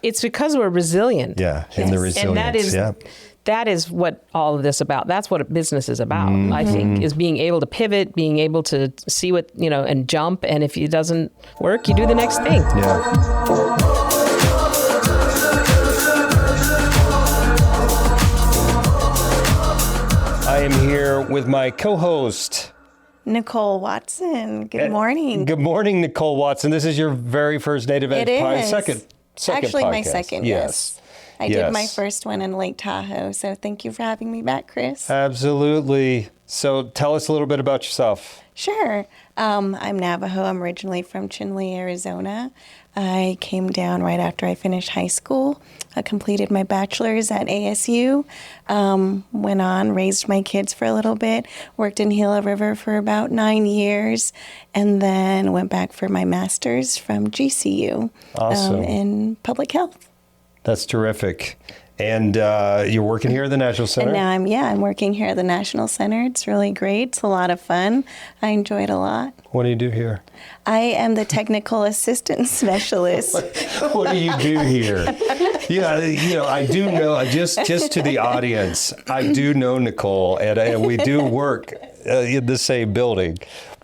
It's because we're resilient. Yeah, and the resilience. And that is what all of this about. That's what a business is about, I think, is being able to pivot, being able to see what, and jump. And if it doesn't work, you do the next thing. Yeah. I am here with my co-host, Nicole Watson. Good morning. Good morning, Nicole Watson. This is your very first Native Edge podcast. Second Actually, podcast. My second, yes. I did my first one in Lake Tahoe, so thank you for having me back, Chris. Absolutely. So tell us a little bit about yourself. Sure. I'm Navajo. I'm originally from Chinle, Arizona. I came down right after I finished high school. I completed my bachelor's at ASU, went on, raised my kids for a little bit, worked in Gila River for about 9 years, and then went back for my master's from GCU in public health. That's terrific. And you're working here at the National Center? And now I'm working here at the National Center. It's really great. It's a lot of fun. I enjoy it a lot. What do you do here? I am the technical assistant specialist. What do you do here? Yeah, I do know, just to the audience, I do know Nicole, and we do work in the same building,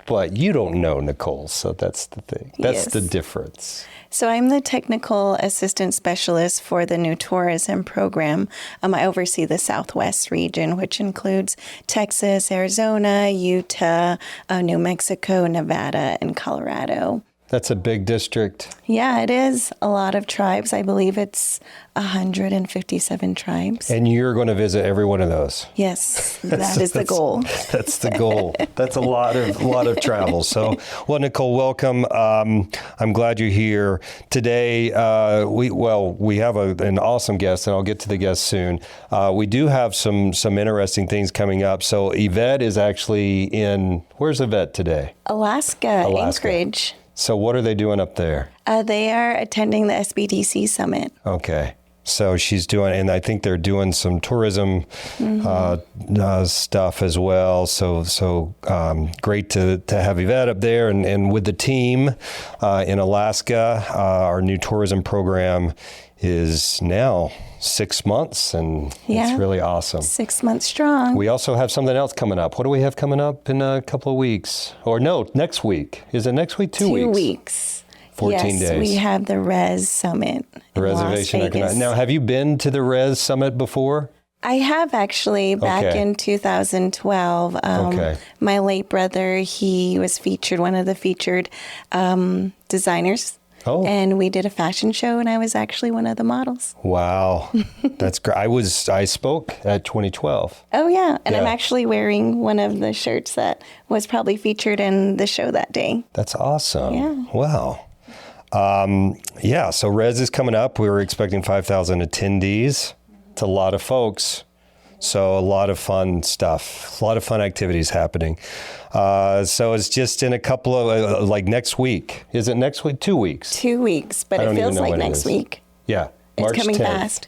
but you don't know Nicole, so that's the thing. That's the difference. So I'm the technical assistant specialist for the new tourism program. I oversee the Southwest region, which includes Texas, Arizona, Utah, New Mexico, Nevada, and Colorado. That's a big district. Yeah, it is. A lot of tribes. I believe it's 157 tribes. And you're going to visit every one of those? Yes, that is the goal. That's the goal. That's a lot of travel. So, well, Nicole, welcome. I'm glad you're here today. We have an awesome guest, and I'll get to the guest soon. We do have some interesting things coming up. So, Yvette is actually where's Yvette today? Alaska. Anchorage. So what are they doing up there? They are attending the SBDC Summit. Okay. So she's doing, and I think they're doing some tourism stuff as well. So great to have Yvette up there and with the team in Alaska. Our new tourism program is now 6 months, and it's really awesome. 6 months strong. We also have something else coming up. What do we have coming up in a couple of weeks? Or no, next week. Is it next week? 2 weeks? 2 weeks. 14 days. Yes, we have the Res Summit in Reservation Las Vegas. Now, have you been to the Res Summit before? I have actually, back in 2012. My late brother, he was one of the featured designers. Oh. And we did a fashion show, and I was actually one of the models. Wow. That's great. I spoke at 2012. Oh, yeah. And I'm actually wearing one of the shirts that was probably featured in the show that day. That's awesome. Yeah. Wow. So Res is coming up. We were expecting 5,000 attendees. It's a lot of folks. So a lot of fun stuff, a lot of fun activities happening. So it's just in a couple of, next week. Is it next week? 2 weeks. 2 weeks, but it feels like next week. Yeah. It's coming 10th. Fast.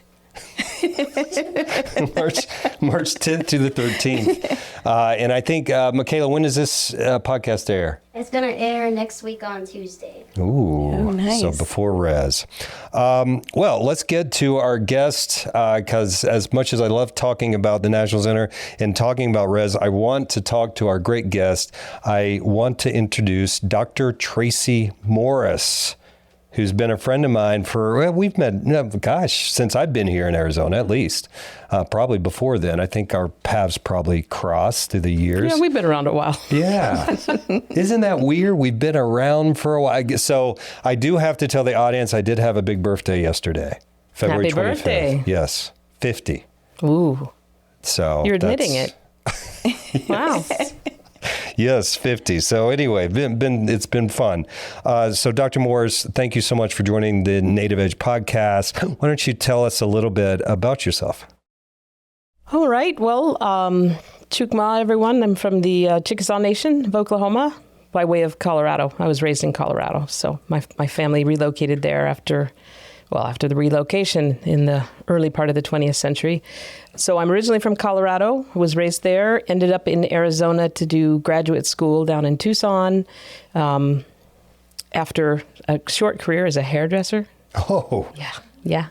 March 10th to the 13th. And I think, Michaela, when does this podcast air? It's going to air next week on Tuesday. Ooh, nice. So before Res. Well, let's get to our guest, because as much as I love talking about the National Center and talking about Res, I want to talk to our great guest. I want to introduce Dr. Traci Morris, who's been a friend of mine we've met, since I've been here in Arizona, at least. Probably before then. I think our paths probably crossed through the years. Yeah, we've been around a while. Yeah. Isn't that weird? We've been around for a while. So I do have to tell the audience, I did have a big birthday yesterday. February Happy 25th. Birthday. Yes. 50. Ooh. So you're admitting it. Wow. Yes, 50. So anyway, it's been fun. So Dr. Morris, thank you so much for joining the Native Edge podcast. Why don't you tell us a little bit about yourself? All right. Well, Chukma, everyone. I'm from the Chickasaw Nation of Oklahoma by way of Colorado. I was raised in Colorado. So my family relocated there after the relocation in the early part of the 20th century. So I'm originally from Colorado, was raised there, ended up in Arizona to do graduate school down in Tucson after a short career as a hairdresser. Oh, yeah. Yeah.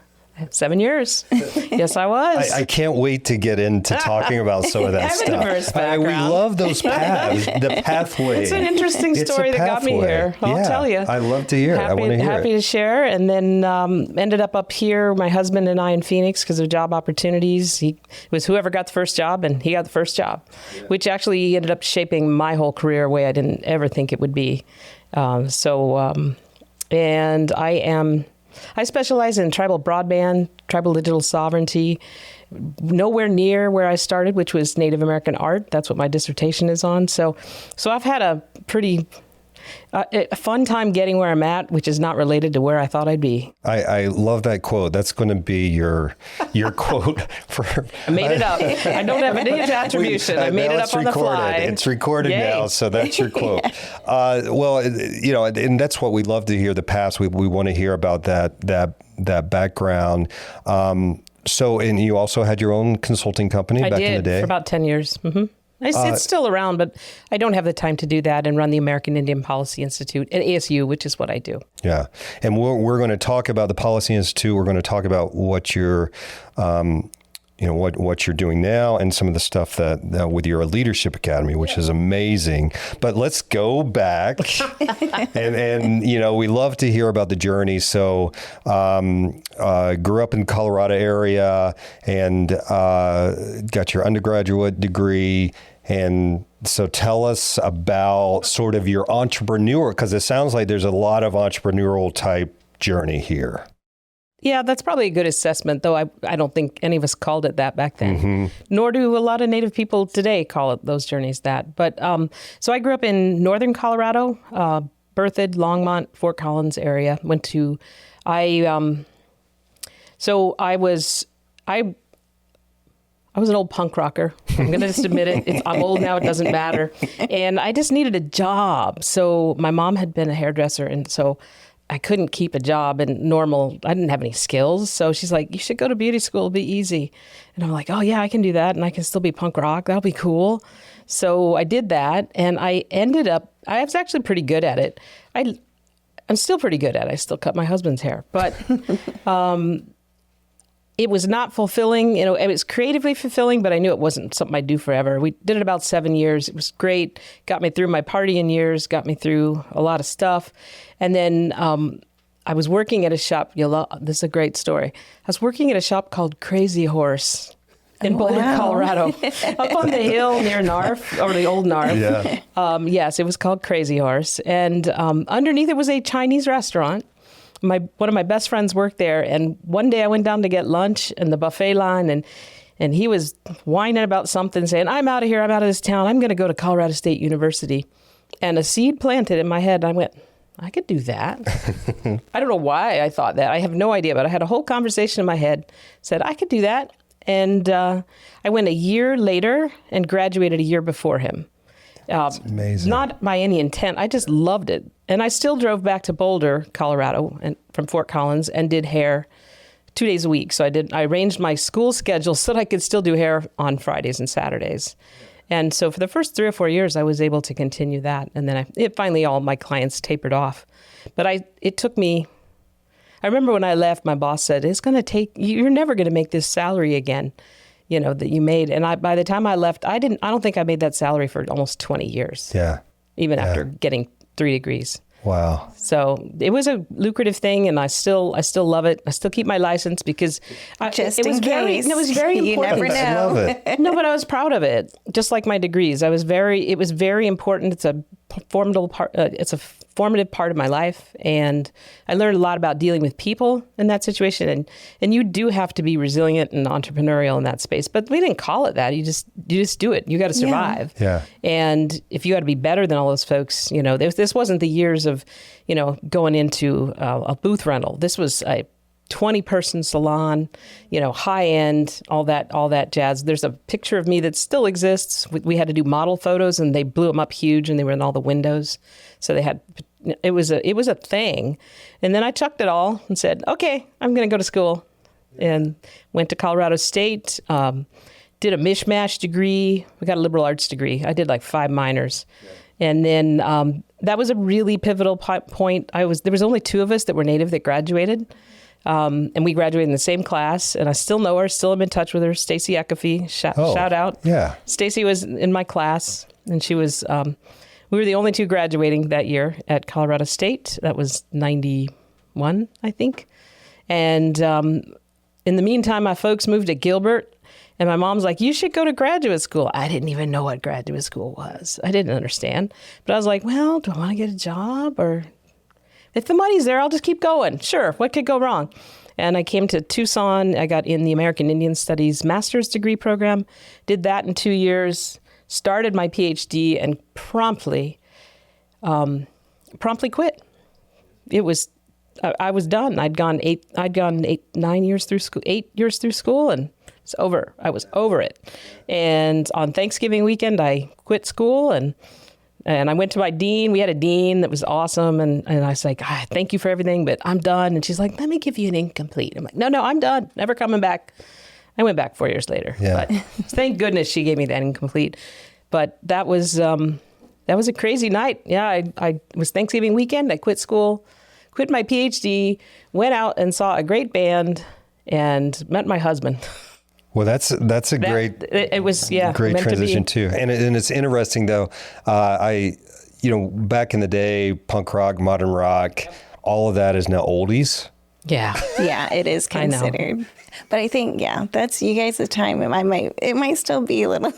7 years. Yes, I was. I can't wait to get into talking about some of that I have a stuff. diverse We background. love those paths, the pathway. It's an interesting It's a story that got me pathway. here. I'll Yeah, tell you. I love to hear it. I want to hear Happy it. to share. And then ended up here, my husband and I in Phoenix because of job opportunities. It was whoever got the first job, and he got the first job, which actually ended up shaping my whole career a way I didn't ever think it would be. And I specialize in tribal broadband, tribal digital sovereignty, nowhere near where I started, which was Native American art. That's what my dissertation is on. So I've had a pretty a fun time getting where I'm at, which is not related to where I thought I'd be. I love that quote. That's going to be your quote for. I made it up. I don't have any attribution. I made it up on the fly. It's recorded Yay. now, so that's your quote. Well, and that's what we love to hear. The past, we want to hear about that background. So, and you also had your own consulting company back in the day. For about 10 years. Mm-hmm. It's still around, but I don't have the time to do that and run the American Indian Policy Institute at ASU, which is what I do. Yeah. And we're going to talk about the Policy Institute. We're going to talk about what you're, what you're doing now and some of the stuff that with your Leadership Academy, which is amazing. But let's go back. and we love to hear about the journey. So grew up in Colorado area and got your undergraduate degree. And so tell us about sort of your entrepreneur, because it sounds like there's a lot of entrepreneurial type journey here. Yeah, that's probably a good assessment, though I don't think any of us called it that back then, nor do a lot of Native people today call it those journeys that. But so I grew up in northern Colorado, Berthoud, Longmont, Fort Collins area. I was an old punk rocker. I'm going to just admit it. I'm old now. It doesn't matter. And I just needed a job. So my mom had been a hairdresser, and so I couldn't keep a job and I didn't have any skills. So she's like, you should go to beauty school. It'll be easy. And I'm like, oh yeah, I can do that. And I can still be punk rock. That'll be cool. So I did that. And I was actually pretty good at it. I'm still pretty good at it. I still cut my husband's hair, but, it was not fulfilling. It was creatively fulfilling, but I knew it wasn't something I'd do forever. We did it about 7 years. It was great. Got me through my partying years, got me through a lot of stuff. And then I was working at a shop. This is a great story. I was working at a shop called Crazy Horse in Boulder, Colorado, up on the hill near Narf, or the old Narf. Yeah. Yes, it was called Crazy Horse. And underneath it was a Chinese restaurant. One of my best friends worked there, and one day I went down to get lunch in the buffet line, and he was whining about something, saying, I'm out of here, I'm out of this town, I'm going to go to Colorado State University. And a seed planted in my head, and I went, I could do that. I don't know why I thought that. I have no idea, but I had a whole conversation in my head, said I could do that. And I went a year later and graduated a year before him. That's amazing. Not by any intent. I just loved it. And I still drove back to Boulder, Colorado, and from Fort Collins, and did hair 2 days a week. So I arranged my school schedule so that I could still do hair on Fridays and Saturdays. And so for the first 3 or 4 years, I was able to continue that. And then finally all my clients tapered off. But it took me, I remember when I left, my boss said, you're never going to make this salary again, that you made. And by the time I left, I don't think I made that salary for almost 20 years. Yeah. Even after getting 3 degrees. Wow. So it was a lucrative thing, and I still love it. I still keep my license because it was very important. You never know. I love it. No, but I was proud of it. Just like my degrees, it was very important. It's a formidable part. It's a formative part of my life, and I learned a lot about dealing with people in that situation. And you do have to be resilient and entrepreneurial in that space. But we didn't call it that. You just do it. You got to survive. Yeah. And if you got to be better than all those folks, this wasn't the years of, going into a booth rental. This was a 20-person salon, high end, all that jazz. There's a picture of me that still exists. We had to do model photos, and they blew them up huge, and they were in all the windows. So it was a thing. And then I chucked it all and said, okay, I'm going to go to school, and went to Colorado State. Did a mishmash degree. We got a liberal arts degree. I did like 5 minors. Yeah. And then that was a really pivotal point. There was only 2 of us that were Native that graduated. And we graduated in the same class, and I still know her, still am in touch with her, Stacy Ecafee. Shout out. Yeah. Stacy was in my class, and she was, we were the only two graduating that year at Colorado State. That was 91, I think. And in the meantime, my folks moved to Gilbert, and my mom's like, you should go to graduate school. I didn't even know what graduate school was. I didn't understand. But I was like, well, do I want to get a job? Or if the money's there, I'll just keep going. Sure, what could go wrong? And I came to Tucson. I got in the American Indian Studies master's degree program, did that in 2 years, started my PhD, and promptly quit. It was, I was done. I'd gone 9 years through school, 8 years through school, and it's over. I was over it. And on Thanksgiving weekend, I quit school, and I went to my dean. We had a dean that was awesome. And I was like, thank you for everything, but I'm done. And she's like, let me give you an incomplete. I'm like, no, I'm done. Never coming back. I went back 4 years later. Yeah. But thank goodness she gave me that incomplete. But that was a crazy night. Yeah, I was Thanksgiving weekend. I quit school, quit my PhD, went out and saw a great band, and met my husband. Well, that's a great, it was, great transition too. And it's interesting though. Back in the day, punk rock, modern rock, all of that is now oldies. Yeah. Yeah, it is considered. But I think, that's you guys' time. It might still be a little.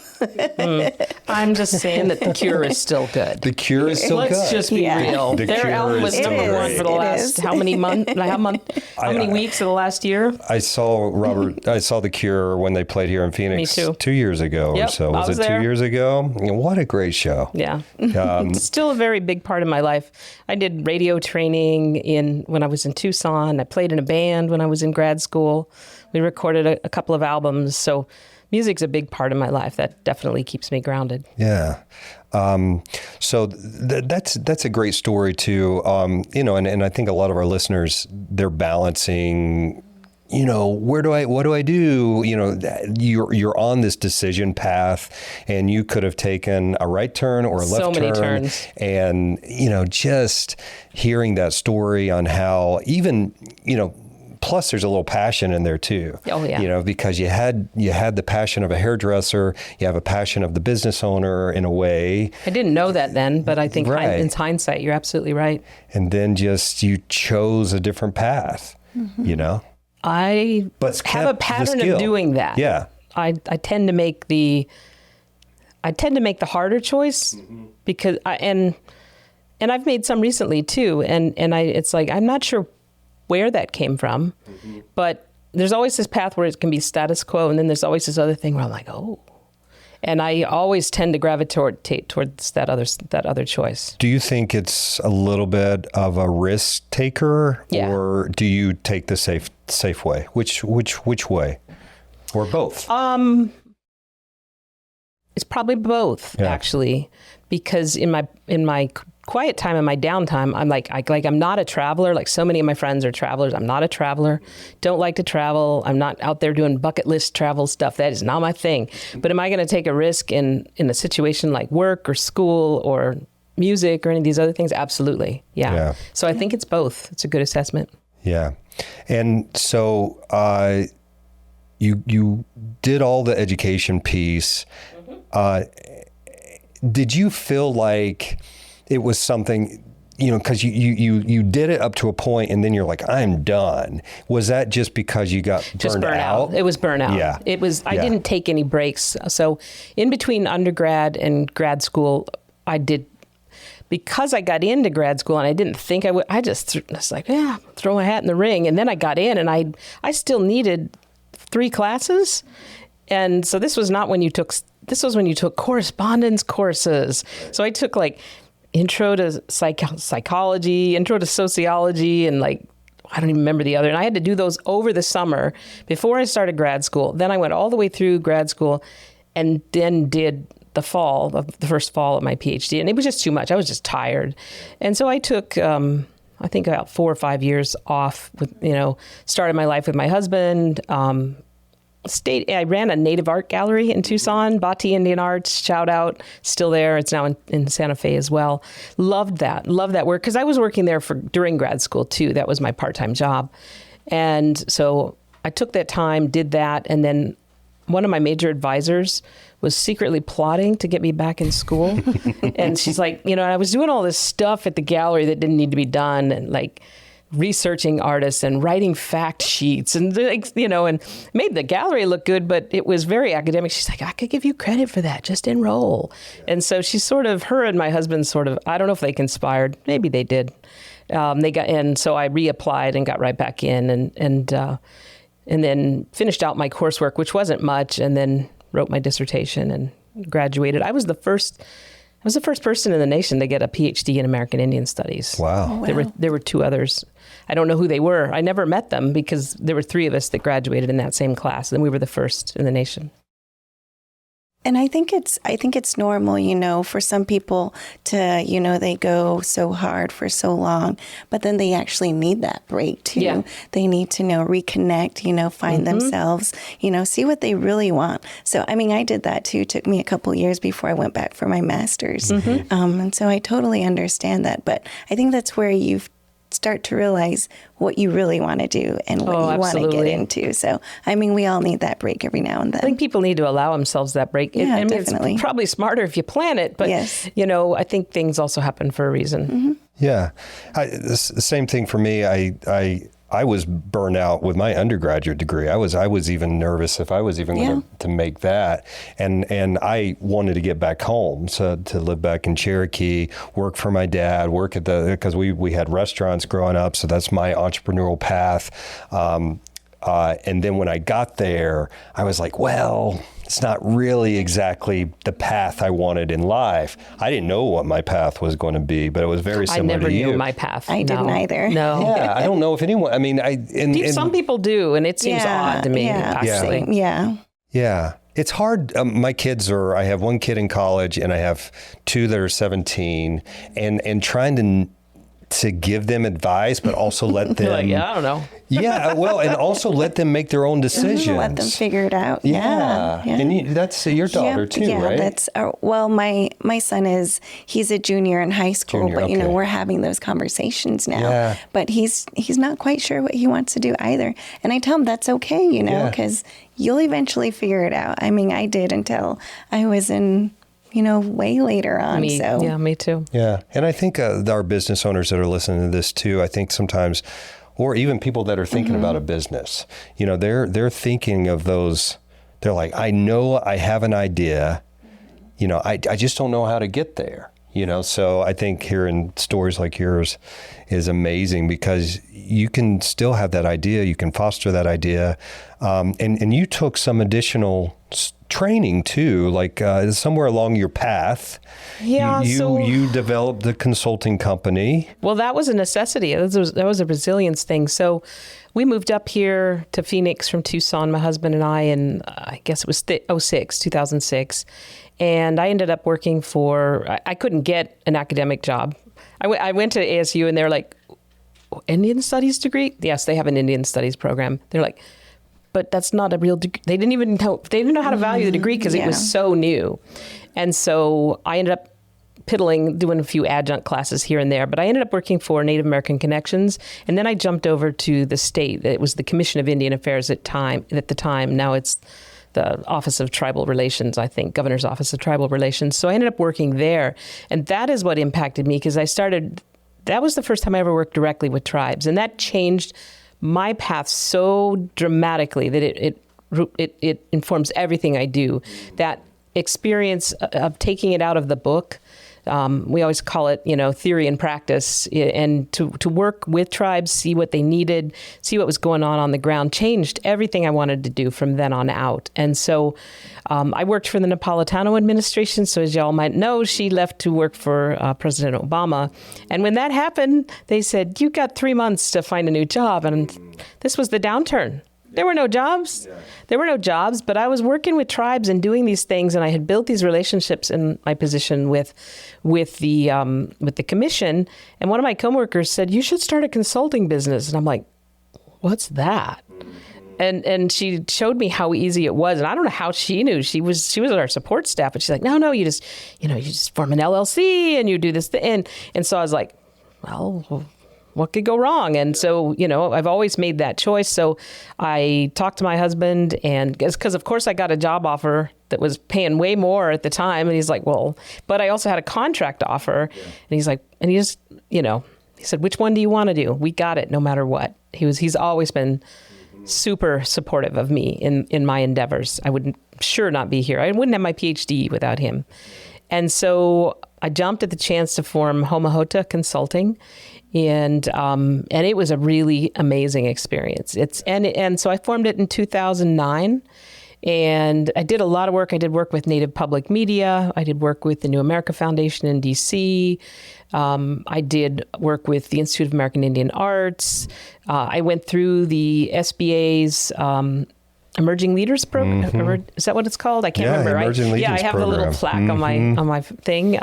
I'm just saying that The Cure is still good. The Cure is still good. Let's just be real. Their album was number one for the last how many months? How many weeks of the last year? I saw The Cure when they played here in Phoenix. Me too. 2 years ago or so. Was it 2 years ago? What a great show. Yeah. It's still a very big part of my life. I did radio training when I was in Tucson. I played in a band when I was in grad school. We recorded a couple of albums. So music's a big part of my life. That definitely keeps me grounded. Yeah. So that's a great story too. And I think a lot of our listeners, they're balancing, what do I do? You're on this decision path, and you could have taken a right turn or a left turn. So many turns. And, just hearing that story on how even, plus there's a little passion in there too. Oh yeah. Because you had the passion of a hairdresser, you have a passion of the business owner in a way. I didn't know that then, but I think in hindsight, you're absolutely right. And then you chose a different path, I have a pattern of doing that. Yeah. I tend to make the harder choice because and I've made some recently too. And it's like, I'm not sure where that came from, but there's always this path where it can be status quo, and then there's always this other thing where I'm like, oh, and I always tend to gravitate towards that other choice. Do you think it's a little bit of a risk taker, or do you take the safe way? Which way, or both? It's probably both, actually, because in my quiet time and my downtime, I'm not a traveler. Like so many of my friends are travelers. I'm not a traveler. Don't like to travel. I'm not out there doing bucket list travel stuff. That is not my thing. But am I going to take a risk in a situation like work or school or music or any of these other things? Absolutely. Yeah. So I think it's both. It's a good assessment. Yeah. And so you did all the education piece. Did you feel like it was something, because you did it up to a point and then you're like, I'm done. Was that just because you got burned out? It was burnout. Yeah. It was, I didn't take any breaks. So in between undergrad and grad school, because I got into grad school and I didn't think I would, I was like, throw my hat in the ring. And then I got in and I still needed 3 classes. And so this was when you took correspondence courses. So I took intro to psychology, intro to sociology, and I don't even remember the other. And I had to do those over the summer before I started grad school. Then I went all the way through grad school and then did the first fall of my PhD. And it was just too much. I was just tired. And so I took, I think about 4 or 5 years off started my life with my husband, I ran a native art gallery in Tucson, Bati Indian Arts, shout out, still there. It's now in Santa Fe as well. Loved that work because I was working there during grad school too. That was my part-time job. And so I took that time, did that, and then one of my major advisors was secretly plotting to get me back in school. And she's like, I was doing all this stuff at the gallery that didn't need to be done, and like researching artists and writing fact sheets and, and made the gallery look good, but it was very academic. She's like, I could give you credit for that. Just enroll. And so she her and my husband I don't know if they conspired. Maybe they did. And so I reapplied and got right back in and then finished out my coursework, which wasn't much, and then wrote my dissertation and graduated. I was the first person in the nation to get a PhD in American Indian Studies. Wow. There were two others. I don't know who they were. I never met them because there were three of us that graduated in that same class, and we were the first in the nation. And I think it's normal, for some people to, they go so hard for so long, but then they actually need that break too. Yeah. They need to reconnect, find themselves, see what they really want. So, I did that too. It took me a couple years before I went back for my master's. And so I totally understand that. But I think that's where you start to realize what you really want to do and what you want to get into. So, we all need that break every now and then. I think people need to allow themselves that break. Yeah, definitely. It's probably smarter if you plan it, but, yes. I think things also happen for a reason. Yeah. The same thing for me. I was burned out with my undergraduate degree. I was even nervous if I was even going to make that. And I wanted to get back home, so to live back in Cherokee, work for my dad, because we had restaurants growing up, so that's my entrepreneurial path. And then when I got there, I was like, well, it's not really exactly the path I wanted in life. I didn't know what my path was going to be, but it was very similar to you. I never knew my path. I didn't either. No. Yeah, I don't know if anyone, some people do, and it seems odd to me. Actually. Yeah. It's hard. I have one kid in college and I have two that are 17, and trying to give them advice, but also let them. I don't know. Yeah, well, and also let them make their own decisions. Let them figure it out. Yeah. And that's your daughter too, right? That's my son he's a junior in high school, but we're having those conversations now. Yeah. But he's not quite sure what he wants to do either, and I tell him that's okay, because you'll eventually figure it out. I did until I was in. Way later on. Yeah, me too. Yeah. And I think our business owners that are listening to this too, I think sometimes, or even people that are thinking about a business, they're thinking of those, they're like, I know I have an idea, I just don't know how to get there. So I think hearing stories like yours is amazing because you can still have that idea, you can foster that idea, and you took some additional training too, like somewhere along your path. Yeah, you developed the consulting company. Well, that was a necessity. That was a resilience thing. So we moved up here to Phoenix from Tucson, my husband and I, and I guess it was 2006. And I ended up working I couldn't get an academic job. I went to ASU and they're like, Indian Studies degree? Yes, they have an Indian Studies program. They're like, but that's not a real degree. They didn't know how to value the degree because it was so new. And so I ended up piddling, doing a few adjunct classes here and there, but I ended up working for Native American Connections. And then I jumped over to the state. It was the Commission of Indian Affairs at the time. Now it's the Office of Tribal Relations, I think, Governor's Office of Tribal Relations. So I ended up working there. And that is what impacted me because that was the first time I ever worked directly with tribes. And that changed my path so dramatically that it informs everything I do. That experience of taking it out of the book, we always call it, theory and practice, and to work with tribes, see what they needed, see what was going on the ground, changed everything I wanted to do from then on out. And so I worked for the Napolitano administration. So as y'all might know, she left to work for President Obama. And when that happened, they said, you got 3 months to find a new job. And this was the downturn. There were no jobs. There were no jobs, but I was working with tribes and doing these things, and I had built these relationships in my position with the commission. And one of my coworkers said, "You should start a consulting business." And I'm like, "What's that?" And she showed me how easy it was, and I don't know how she knew. She was on our support staff, but she's like, "No, you just form an LLC and you do this thing." And so I was like, "Well, what could go wrong? And so, I've always made that choice. So I talked to my husband, and because of course I got a job offer that was paying way more at the time. And he's like, well, but I also had a contract offer. Yeah. And he's like, and he just, he said, which one do you want to do? We got it no matter what. He's always been super supportive of me in my endeavors. I would sure not be here. I wouldn't have my PhD without him. And so I jumped at the chance to form Homahota Consulting. And it was a really amazing experience. And so I formed it in 2009. And I did a lot of work. I did work with Native Public Media. I did work with the New America Foundation in D.C. I did work with the Institute of American Indian Arts. I went through the SBA's Emerging Leaders Program. Is that what it's called? I can't remember. Emerging Leaders I have Program. the little plaque on my thing.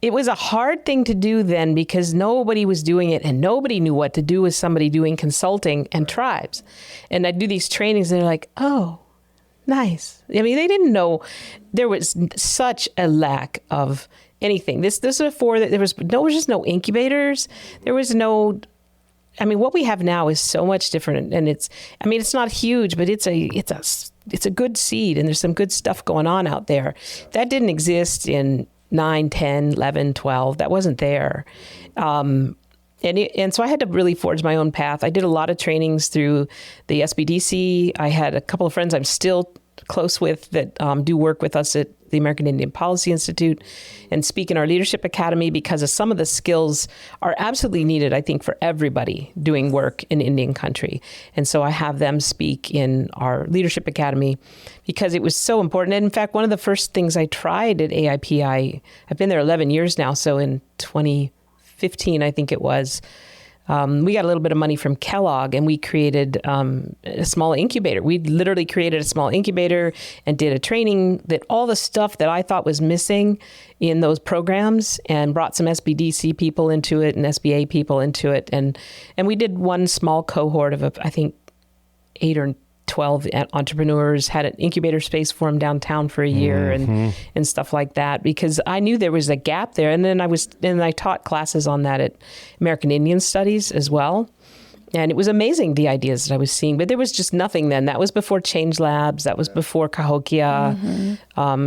It was a hard thing to do then because nobody was doing it and nobody knew what to do with somebody doing consulting and tribes. And I'd do these trainings and they're like, oh, nice. I mean, they didn't know there was such a lack of anything. This was before that there was just no incubators. There was no. I mean, what we have now is so much different, and it's not huge, but it's a good seed, and there's some good stuff going on out there. That didn't exist in 9, 10, 11, 12. That wasn't there. And so I had to really forge my own path. I did a lot of trainings through the SBDC. I had a couple of friends I'm still close with that do work with us at the American Indian Policy Institute and speak in our Leadership Academy because of some of the skills are absolutely needed, I think, for everybody doing work in Indian country. And so I have them speak in our Leadership Academy because it was so important. And in fact, one of the first things I tried at AIPI, I've been there 11 years now, so in 2015, I think it was, we got a little bit of money from Kellogg and we created a small incubator. We literally created a small incubator and did a training that all the stuff that I thought was missing in those programs and brought some SBDC people into it and SBA people into it. And we did one small cohort of, I think, 8 or 12 entrepreneurs, had an incubator space for them downtown for a year and stuff like that, because I knew there was a gap there. And then I taught classes on that at American Indian Studies as well. And it was amazing, the ideas that I was seeing. But there was just nothing then. That was before Change Labs. That was before Cahokia,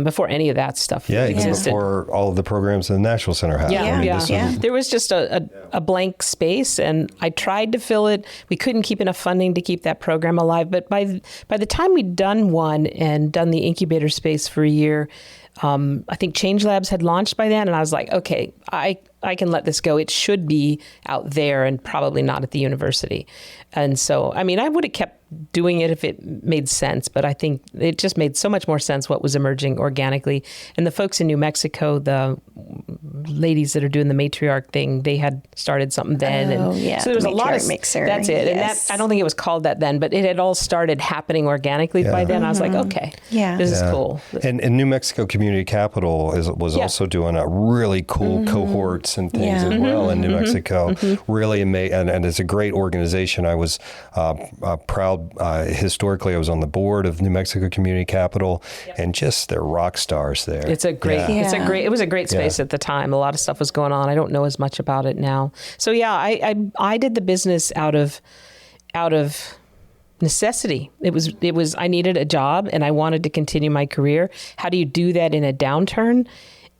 before any of that stuff existed. Before all of the programs the National Center had. Yeah. There was just a blank space, and I tried to fill it. We couldn't keep enough funding to keep that program alive. But by the time we'd done one and done the incubator space for a year, I think Change Labs had launched by then, and I was like, okay, I can let this go. It should be out there and probably not at the university. And so, I mean, I would have kept doing it if it made sense, but I think it just made so much more sense what was emerging organically. And the folks in New Mexico, the ladies that are doing the matriarch thing, they had started something then. So there was a lot of mixer. That's it. Yes. And I don't think it was called that then, but it had all started happening organically by then. I was like, okay, this is cool. And New Mexico Community Capital was also doing a really cool cohorts and things as well in New Mexico. Really amazing. And it's a great organization. I was proud. Historically, I was on the board of New Mexico Community Capital, and just they're rock stars there. It's a great, it was a great space at the time. A lot of stuff was going on. I don't know as much about it now. So I did the business out of necessity. It was I needed a job and I wanted to continue my career. How do you do that in a downturn?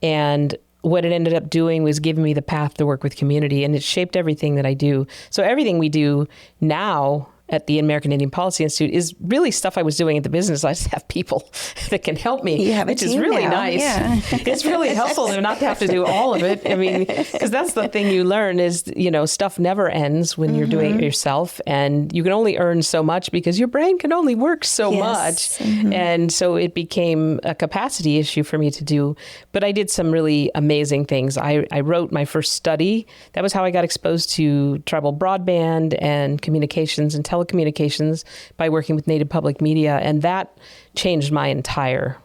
And what it ended up doing was giving me the path to work with community, and it shaped everything that I do. So everything we do now at the American Indian Policy Institute is really stuff I was doing at the business. I just have people that can help me, which is really nice. Yeah. It's really helpful to not have to do all of it. I mean, because that's the thing you learn is, stuff never ends when you're doing it yourself, and you can only earn so much because your brain can only work so much. And so it became a capacity issue for me to do. But I did some really amazing things. I wrote my first study. That was how I got exposed to tribal broadband and communications and telecommunications by working with Native Public Media, and that changed my entire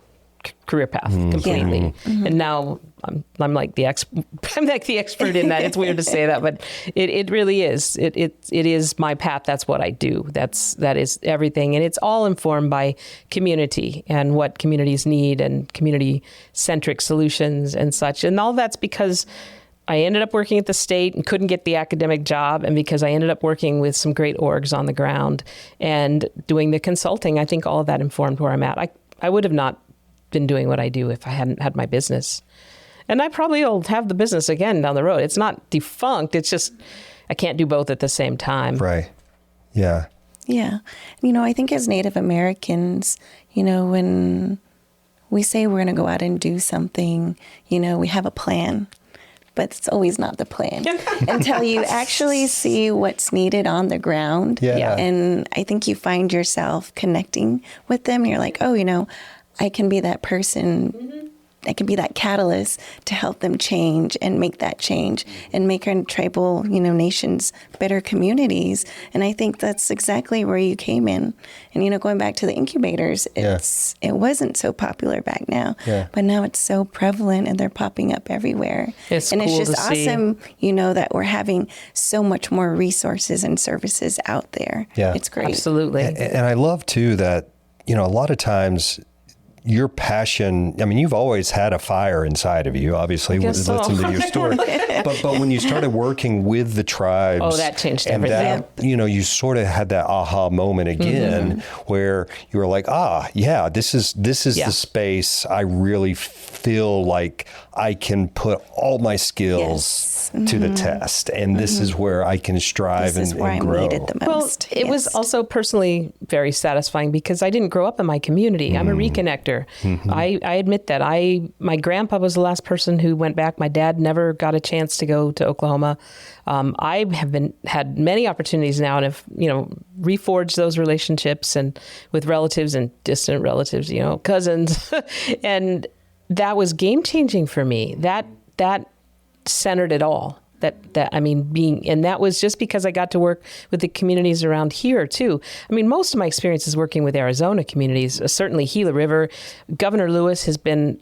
career path completely. And now I'm like the expert in that. It's weird to say that, but it really is. It is my path. That's what I do. That is everything, and it's all informed by community and what communities need and community centric solutions and such. And all that's because I ended up working at the state and couldn't get the academic job. And because I ended up working with some great orgs on the ground and doing the consulting, I think all of that informed where I'm at. I would have not been doing what I do if I hadn't had my business. And I probably will have the business again down the road. It's not defunct. It's just I can't do both at the same time. Right. Yeah. Yeah. I think as Native Americans, when we say we're going to go out and do something, we have a plan, but it's always not the plan until you actually see what's needed on the ground. Yeah. And I think you find yourself connecting with them. You're like, oh, I can be that person. I can be that catalyst to help them change and make that change and make our tribal, nations better communities. And I think that's exactly where you came in. And, going back to the incubators, it wasn't so popular back now, but now it's so prevalent and they're popping up everywhere. It's and cool it's just to see. awesome, that we're having so much more resources and services out there. Yeah. It's great. Absolutely. And I love too that, a lot of times your passion, you've always had a fire inside of you, obviously, listen to your story. but when you started working with the tribes. Oh, that changed and everything. that, you sort of had that aha moment again where you were like, this is the space I really feel like I can put all my skills to the test. And this is where I can strive this is and where I'm grow. needed the most. Well, it was also personally very satisfying because I didn't grow up in my community. I'm a reconnector. I admit that. My grandpa was the last person who went back. My dad never got a chance to go to Oklahoma. I have had many opportunities now and have, reforged those relationships and with relatives and distant relatives, cousins. And that was game changing for me. That centered it all. And that was just because I got to work with the communities around here too. Most of my experience is working with Arizona communities, certainly Gila River. Governor Lewis has been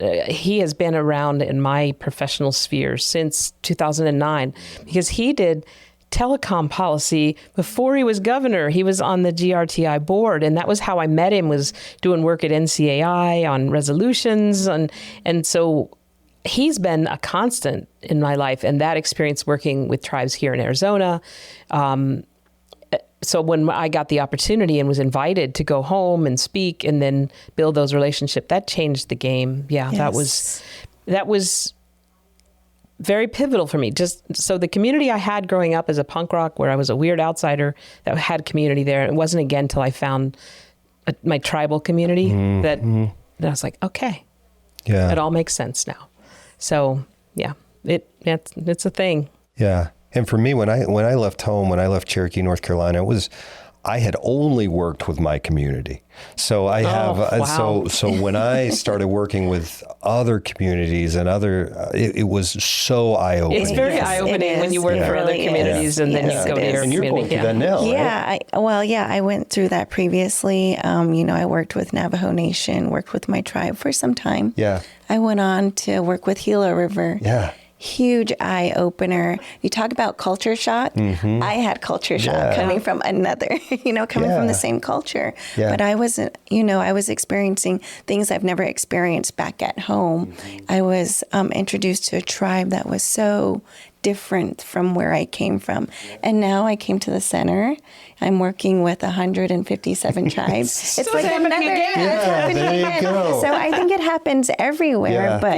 around in my professional sphere since 2009 because he did telecom policy before he was governor. He was on the GRTI board, and that was how I met him, was doing work at NCAI on resolutions. And so he's been a constant in my life, and that experience working with tribes here in Arizona. So when I got the opportunity and was invited to go home and speak and then build those relationships, that changed the game. Yeah, Yes. that was very pivotal for me. Just so the community I had growing up as a punk rock, where I was a weird outsider that had community there. It wasn't again until I found my tribal community that I was like, okay, it all makes sense now. So yeah, it's a thing. Yeah. And for me, when I left home, when I left Cherokee, North Carolina, I had only worked with my community. So I have, wow. so when I started working with other communities and it was so eye-opening. It's very eye-opening when you work for other communities and then you go to your and you're community. going through that now, right? Yeah. I went through that previously. I worked with Navajo Nation, worked with my tribe for some time. Yeah. I went on to work with Gila River. Yeah. Huge eye opener. You talk about culture shock. I had culture shock coming from another, coming from the same culture. Yeah. But I wasn't, I was experiencing things I've never experienced back at home. I was introduced to a tribe that was so different from where I came from. And now I came to the center. I'm working with 157 tribes. It's like another, there you go. So I think it happens everywhere, but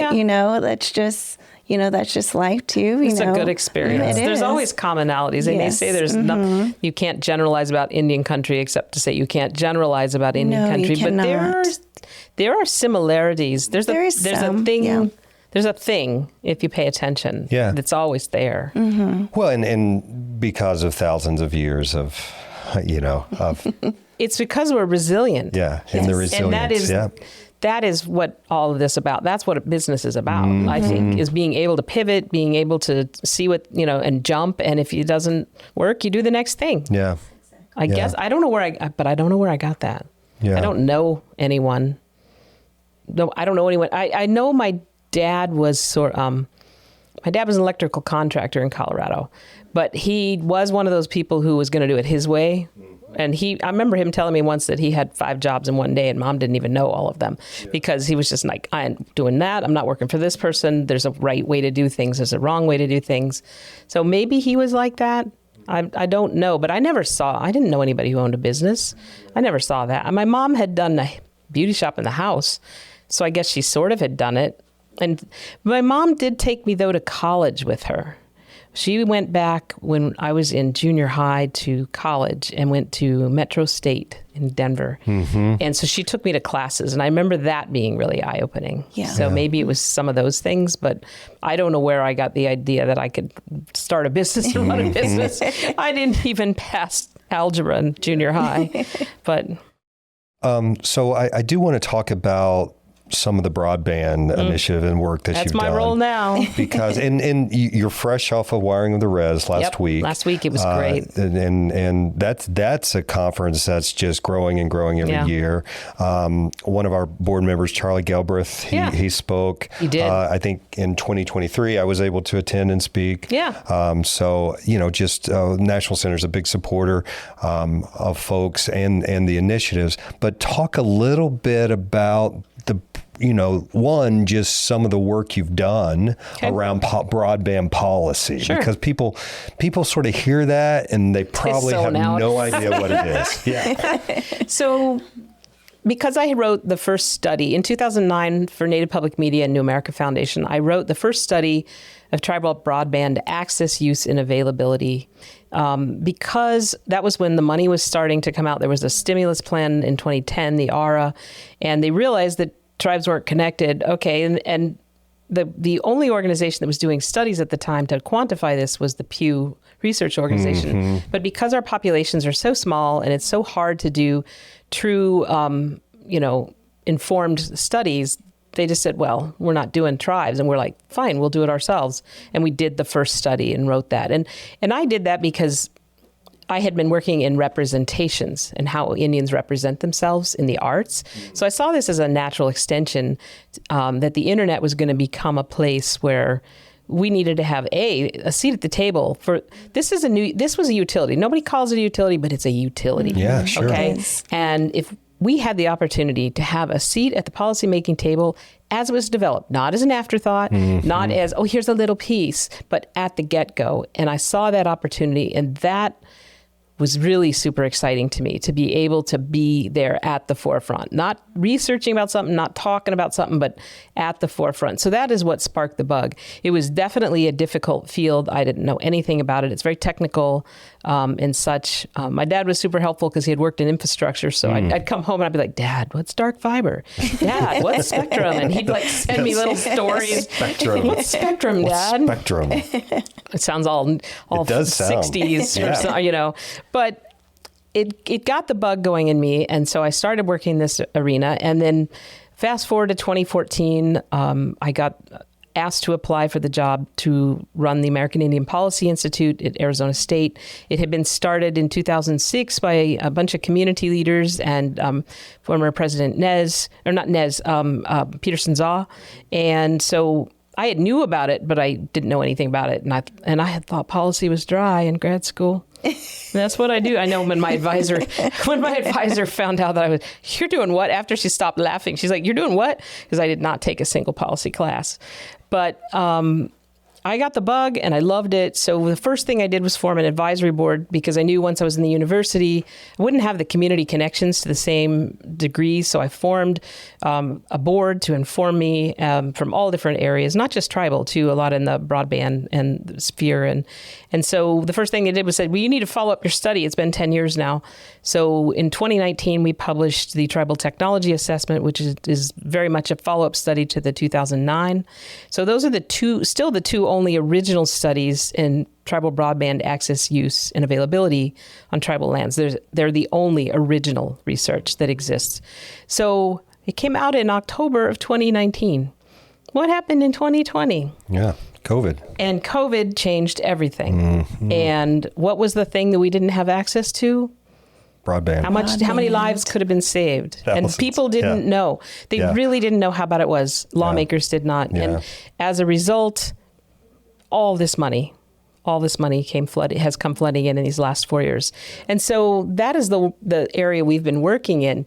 that's just life too. It's a good experience. There's always commonalities. They say there's nothing, you can't generalize about Indian country except to say you can't generalize about Indian country. But there are similarities. There's a thing. Yeah. There's a thing if you pay attention. Yeah. That's always there. Well, and because of thousands of years of it's because we're resilient. Yeah, and the resilience. And that is what all of this about. That's what business is about, I think, is being able to pivot, being able to see what, and jump. And if it doesn't work, you do the next thing. Yeah. I guess, I don't know where I got that. Yeah. I don't know anyone. No, I don't know anyone. I know my dad was an electrical contractor in Colorado, but he was one of those people who was going to do it his way. And I remember him telling me once that he had 5 jobs in one day and Mom didn't even know all of them because he was just like, I'm doing that. I'm not working for this person. There's a right way to do things. There's a wrong way to do things. So maybe he was like that. I don't know, but I didn't know anybody who owned a business. I never saw that. And my mom had done a beauty shop in the house. So I guess she sort of had done it. And my mom did take me though to college with her. She went back when I was in junior high to college and went to Metro State in Denver. And so she took me to classes. And I remember that being really eye-opening. So maybe it was some of those things, but I don't know where I got the idea that I could start a business and run a business. I didn't even pass algebra in junior high. But so I do want to talk about some of the broadband initiative and work that you've done. That's my role now. Because and you're fresh off of Wiring of the Res last week. Last week it was great. And that's a conference that's just growing and growing every year. One of our board members, Charlie Galbraith, he spoke. He did. I think in 2023 I was able to attend and speak. So just National Center is a big supporter of folks and the initiatives. But talk a little bit about just some of the work you've done around broadband policy, because people sort of hear that and they probably have no idea what it is. So because I wrote the first study in 2009 for Native Public Media and New America Foundation, I wrote the first study of tribal broadband access, use, and availability. Because that was when the money was starting to come out. There was a stimulus plan in 2010, the ARA, and they realized that tribes weren't connected. Okay, and the only organization that was doing studies at the time to quantify this was the Pew Research Organization. But because our populations are so small and it's so hard to do true, informed studies, they just said, well, we're not doing tribes. And we're like, fine, we'll do it ourselves. And we did the first study and wrote that. And I did that because I had been working in representations and how Indians represent themselves in the arts. So I saw this as a natural extension, that the internet was going to become a place where we needed to have a seat at the table for this was a utility. Nobody calls it a utility, but it's a utility. Yeah, sure. Okay. And if we had the opportunity to have a seat at the policymaking table as it was developed, not as an afterthought, not as, here's a little piece, but at the get-go. And I saw that opportunity, and that was really super exciting to me, to be able to be there at the forefront, not researching about something, not talking about something, but at the forefront. So that is what sparked the bug. It was definitely a difficult field. I didn't know anything about it. It's very technical and such. My dad was super helpful because he had worked in infrastructure. So I'd come home and I'd be like, Dad, what's dark fiber? Dad, what's spectrum? And he'd send me little stories. Spectrum. What's spectrum, Dad? What's spectrum? It sounds all it does 60s sound. or something, But it got the bug going in me, and so I started working in this arena. And then fast forward to 2014, I got asked to apply for the job to run the American Indian Policy Institute at Arizona State. It had been started in 2006 by a bunch of community leaders and former President Peterson Zaw. And so I had knew about it, but I didn't know anything about it. And I had thought policy was dry in grad school. And that's what I do. I know when my advisor found out that you're doing what? After she stopped laughing, she's like, you're doing what? Because I did not take a single policy class. But I got the bug and I loved it. So the first thing I did was form an advisory board, because I knew once I was in the university, I wouldn't have the community connections to the same degree. So I formed a board to inform me from all different areas, not just tribal, too, a lot in the broadband and the sphere. And so the first thing I did was say, well, you need to follow up your study. It's been 10 years now. So in 2019, we published the Tribal Technology Assessment, which is very much a follow-up study to the 2009. So those are the two only original studies in tribal broadband access, use, and availability on tribal lands. They're the only original research that exists. So it came out in October of 2019. What happened in 2020? Yeah, COVID. And COVID changed everything. And what was the thing that we didn't have access to? Broadband. How many lives could have been saved? Thousands. And people didn't know. They really didn't know how bad it was. Lawmakers did not. And as a result, all this money all this money has come flooding in these last 4 years. And so that is the area we've been working in.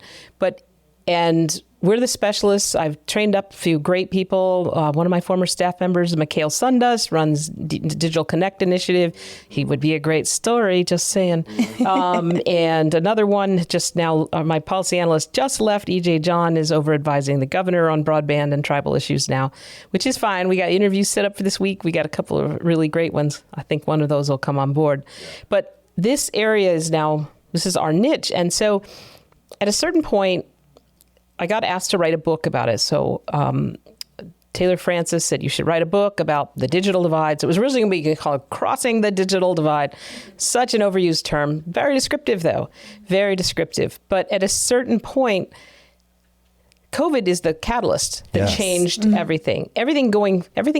And we're the specialists. I've trained up a few great people. One of my former staff members, Mikhail Sundus, runs Digital Connect Initiative. He would be a great story, just saying. And another one just now, my policy analyst just left, EJ John, is over advising the governor on broadband and tribal issues now, which is fine. We got interviews set up for this week. We got a couple of really great ones. I think one of those will come on board. But this area is this is our niche. And so at a certain point, I got asked to write a book about it. So Taylor Francis said you should write a book about the digital divide. So it was originally going to be called Crossing the Digital Divide. Such an overused term. Very descriptive, though. Very descriptive. But at a certain point, COVID is the catalyst that changed everything. Everything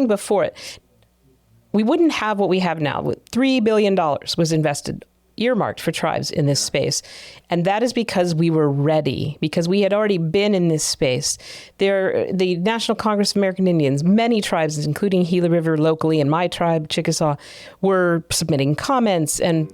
before it. We wouldn't have what we have now. $3 billion was invested, earmarked for tribes in this space. And that is because we were ready, because we had already been in this space. The National Congress of American Indians, many tribes, including Gila River locally and my tribe, Chickasaw, were submitting comments and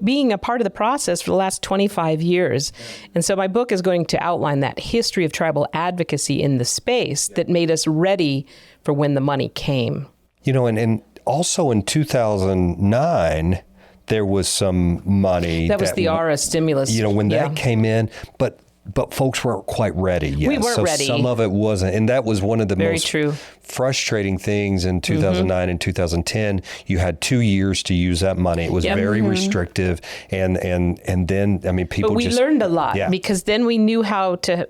being a part of the process for the last 25 years. And so my book is going to outline that history of tribal advocacy in the space that made us ready for when the money came. And also in 2009, there was some money. That was the ARA stimulus. When that came in, but folks weren't quite ready yet. We weren't ready. Some of it wasn't. And that was one of the most true. Frustrating things in 2009 and 2010. You had 2 years to use that money. It was very restrictive. And then, people But we learned a lot because then we knew how to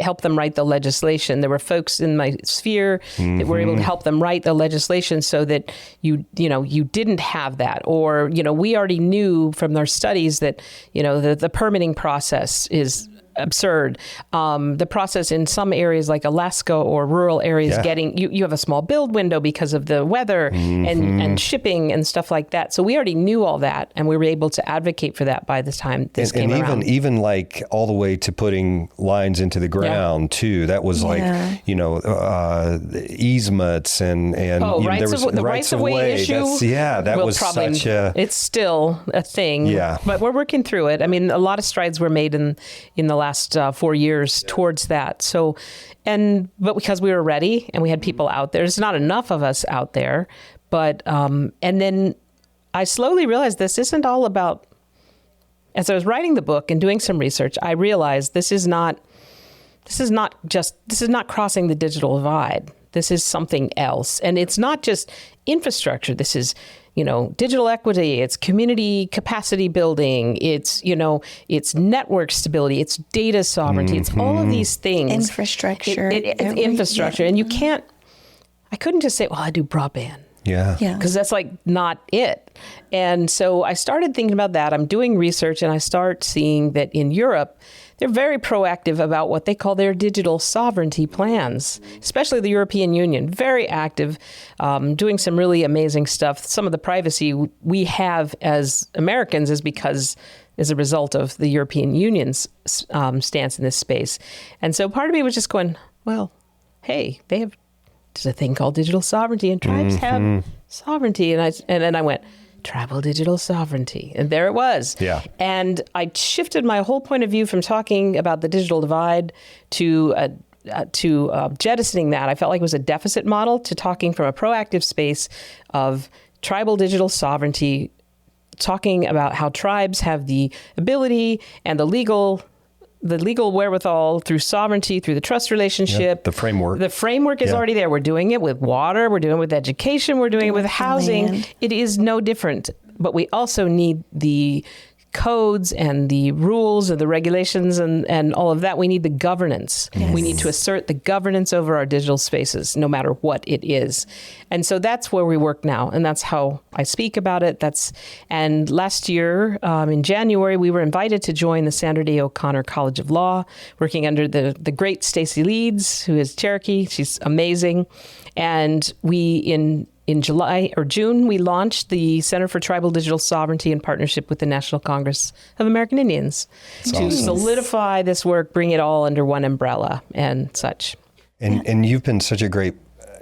help them write the legislation. There were folks in my sphere that were able to help them write the legislation so that you didn't have that. Or, we already knew from our studies that, the permitting process is absurd. The process in some areas like Alaska or rural areas you have a small build window because of the weather and shipping and stuff like that. So we already knew all that, and we were able to advocate for that by the time this came around. Even like all the way to putting lines into the ground too. That was easements and the rights of way issue. It's still a thing. Yeah. But we're working through it. A lot of strides were made in the last 4 years towards that. So, but because we were ready and we had people out there, there's not enough of us out there. But and then I slowly realized this isn't all about. As I was writing the book and doing some research, I realized this is not crossing the digital divide. This is something else, and it's not just infrastructure. This is digital equity, it's community capacity building, it's network stability, it's data sovereignty, it's all of these things. Infrastructure. It's infrastructure. And I couldn't just say, well, I do broadband. Yeah. Because that's not it. And so I started thinking about that. I'm doing research and I start seeing that in Europe, they're very proactive about what they call their digital sovereignty plans, especially the European Union. Very active, doing some really amazing stuff. Some of the privacy we have as Americans is as a result of the European Union's stance in this space. And so part of me was just going, well, hey, there's a thing called digital sovereignty, and tribes have sovereignty. And then I went, tribal digital sovereignty. And there it was. Yeah. And I shifted my whole point of view from talking about the digital divide to jettisoning that. I felt like it was a deficit model, to talking from a proactive space of tribal digital sovereignty, talking about how tribes have the ability and the legal wherewithal through sovereignty, through the trust relationship. The framework. The framework is already there. We're doing it with water. We're doing it with education. We're doing it with housing. Land. It is no different. But we also need the codes and the rules and the regulations and all of that. We need the governance. Yes. We need to assert the governance over our digital spaces, no matter what it is. And so that's where we work now. And that's how I speak about it. And last year, in January, we were invited to join the Sandra Day O'Connor College of Law, working under the great Stacey Leeds, who is Cherokee. She's amazing. And we, in July or June, we launched the Center for Tribal Digital Sovereignty in partnership with the National Congress of American Indians to solidify this work, bring it all under one umbrella and such. And you've been such a great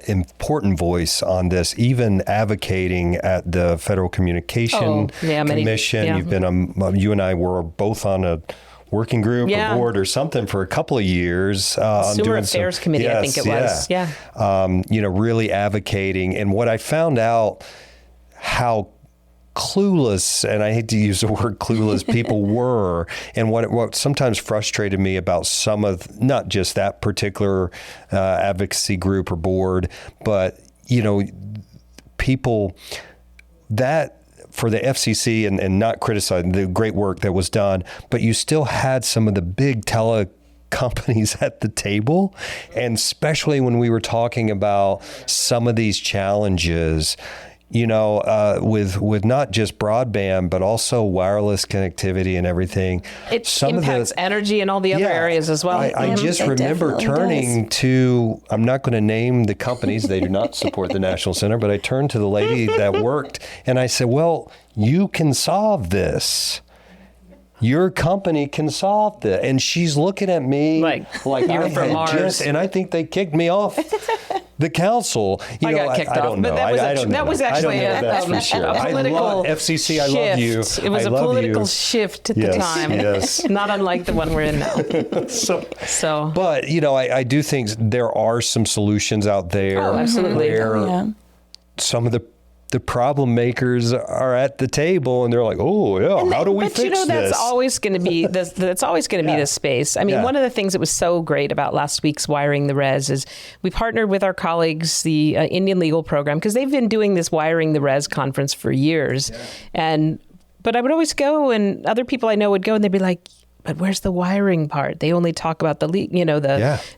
important voice on this, even advocating at the Federal Communication Commission. Yeah. You've been you and I were both on a working group or board or something for a couple of years. Consumer Affairs Committee, I think it was. Yeah. Really advocating. And what I found out, how clueless, and I hate to use the word clueless, people were, and what sometimes frustrated me about some of, not just that particular advocacy group or board, but, people that, for the FCC, and not criticizing the great work that was done, but you still had some of the big companies at the table, and especially when we were talking about some of these challenges, with not just broadband, but also wireless connectivity and everything. It impacts energy and all the other areas as well. I just remember turning to, I'm not going to name the companies, they do not support the National Center, but I turned to the lady that worked and I said, well, you can solve this. Your company can solve this. And she's looking at me like you're from Mars. And I think they kicked me off the council. I got kicked off. Don't know. That was actually a political FCC, I shift. love you. It was a political shift at the time. Yes. Not unlike the one we're in now. But, I do think there are some solutions out there. Oh, absolutely. Where some of the problem makers are at the table and they're like, how do we fix this? That's always going to be the space. I mean, one of the things that was so great about last week's Wiring the Res is we partnered with our colleagues, the Indian Legal Program, because they've been doing this Wiring the Res conference for years. But I would always go, and other people I know would go, and they'd be like, but where's the wiring part? They only talk about the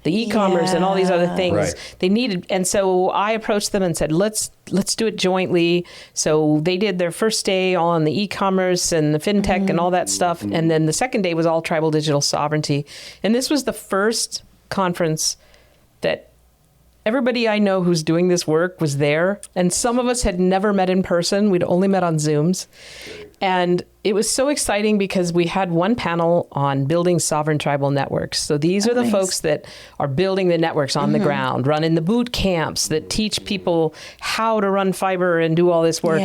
e-commerce and all these other things. Right. They needed, and so I approached them and said, let's do it jointly. So they did their first day on the e-commerce and the fintech and all that stuff, and then the second day was all tribal digital sovereignty. And this was the first conference that everybody I know who's doing this work was there, and some of us had never met in person. We'd only met on Zooms. And it was so exciting because we had one panel on building sovereign tribal networks. So these are the folks that are building the networks on the ground, running the boot camps that teach people how to run fiber and do all this work.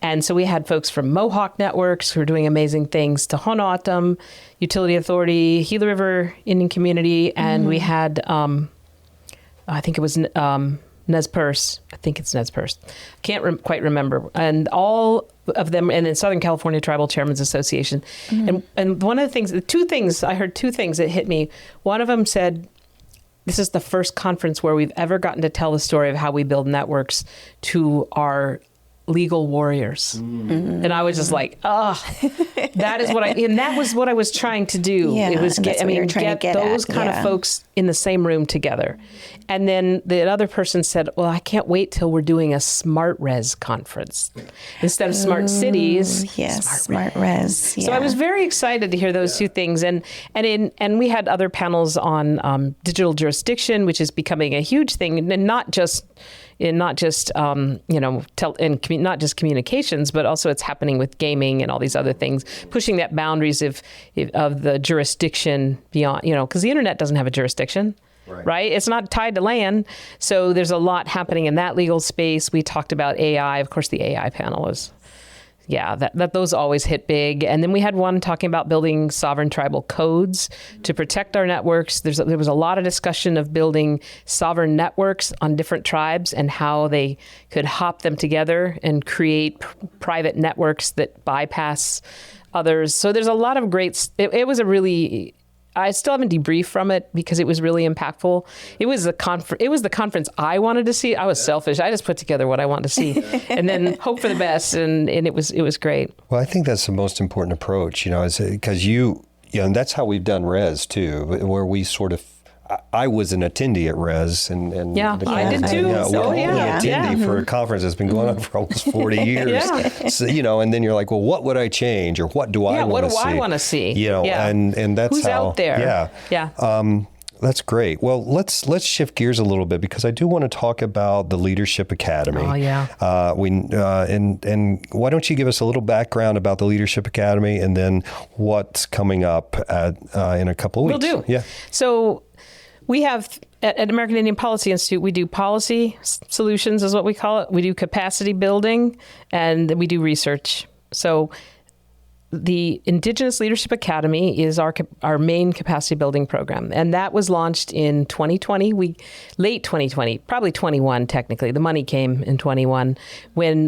And so we had folks from Mohawk Networks who are doing amazing things, to Honoatam Utility Authority, Gila River Indian Community, and we had, I think it was Nez Perce. I think it's Nez Perce. Can't quite remember. And all of them, and in Southern California Tribal Chairman's Association. And one of the things, I heard two things that hit me. One of them said, this is the first conference where we've ever gotten to tell the story of how we build networks to our legal warriors. And I was just like, that is what that was what I was trying to do. It was get those kind of folks in the same room together. And then the other person said, well, I can't wait till we're doing a smart res conference instead of smart cities. Yes, smart res. So I was very excited to hear those two things. And we had other panels on digital jurisdiction, which is becoming a huge thing, and not just communications, but also it's happening with gaming and all these other things, pushing that boundaries of the jurisdiction beyond, because the internet doesn't have a jurisdiction. Right? It's not tied to land. So there's a lot happening in that legal space. We talked about AI. Of course, the AI panel is, that those always hit big. And then we had one talking about building sovereign tribal codes to protect our networks. There was a lot of discussion of building sovereign networks on different tribes and how they could hop them together and create private networks that bypass others. So there's a lot of great, it was a really, I still haven't debriefed from it because it was really impactful. It was the conference I wanted to see. I was selfish. I just put together what I wanted to see and then hope for the best. And it was great. Well, I think that's the most important approach, is because and that's how we've done Res too, where we sort of, I was an attendee at Res, and I did too. Attendee for a conference that's been going on for almost 40 years. So, and then you're like, well, what would I change, or what do I want to see? What do I want to see? And that's who's out there. That's great. Well, let's shift gears a little bit because I do want to talk about the Leadership Academy. Oh yeah. And why don't you give us a little background about the Leadership Academy and then what's coming up in a couple of weeks? Will do. Yeah. So We have, at American Indian Policy Institute, we do policy solutions is what we call it. We do capacity building, and we do research. So the Indigenous Leadership Academy is our main capacity building program. And that was launched in 2020, late 2020, probably 21 technically. The money came in 21 when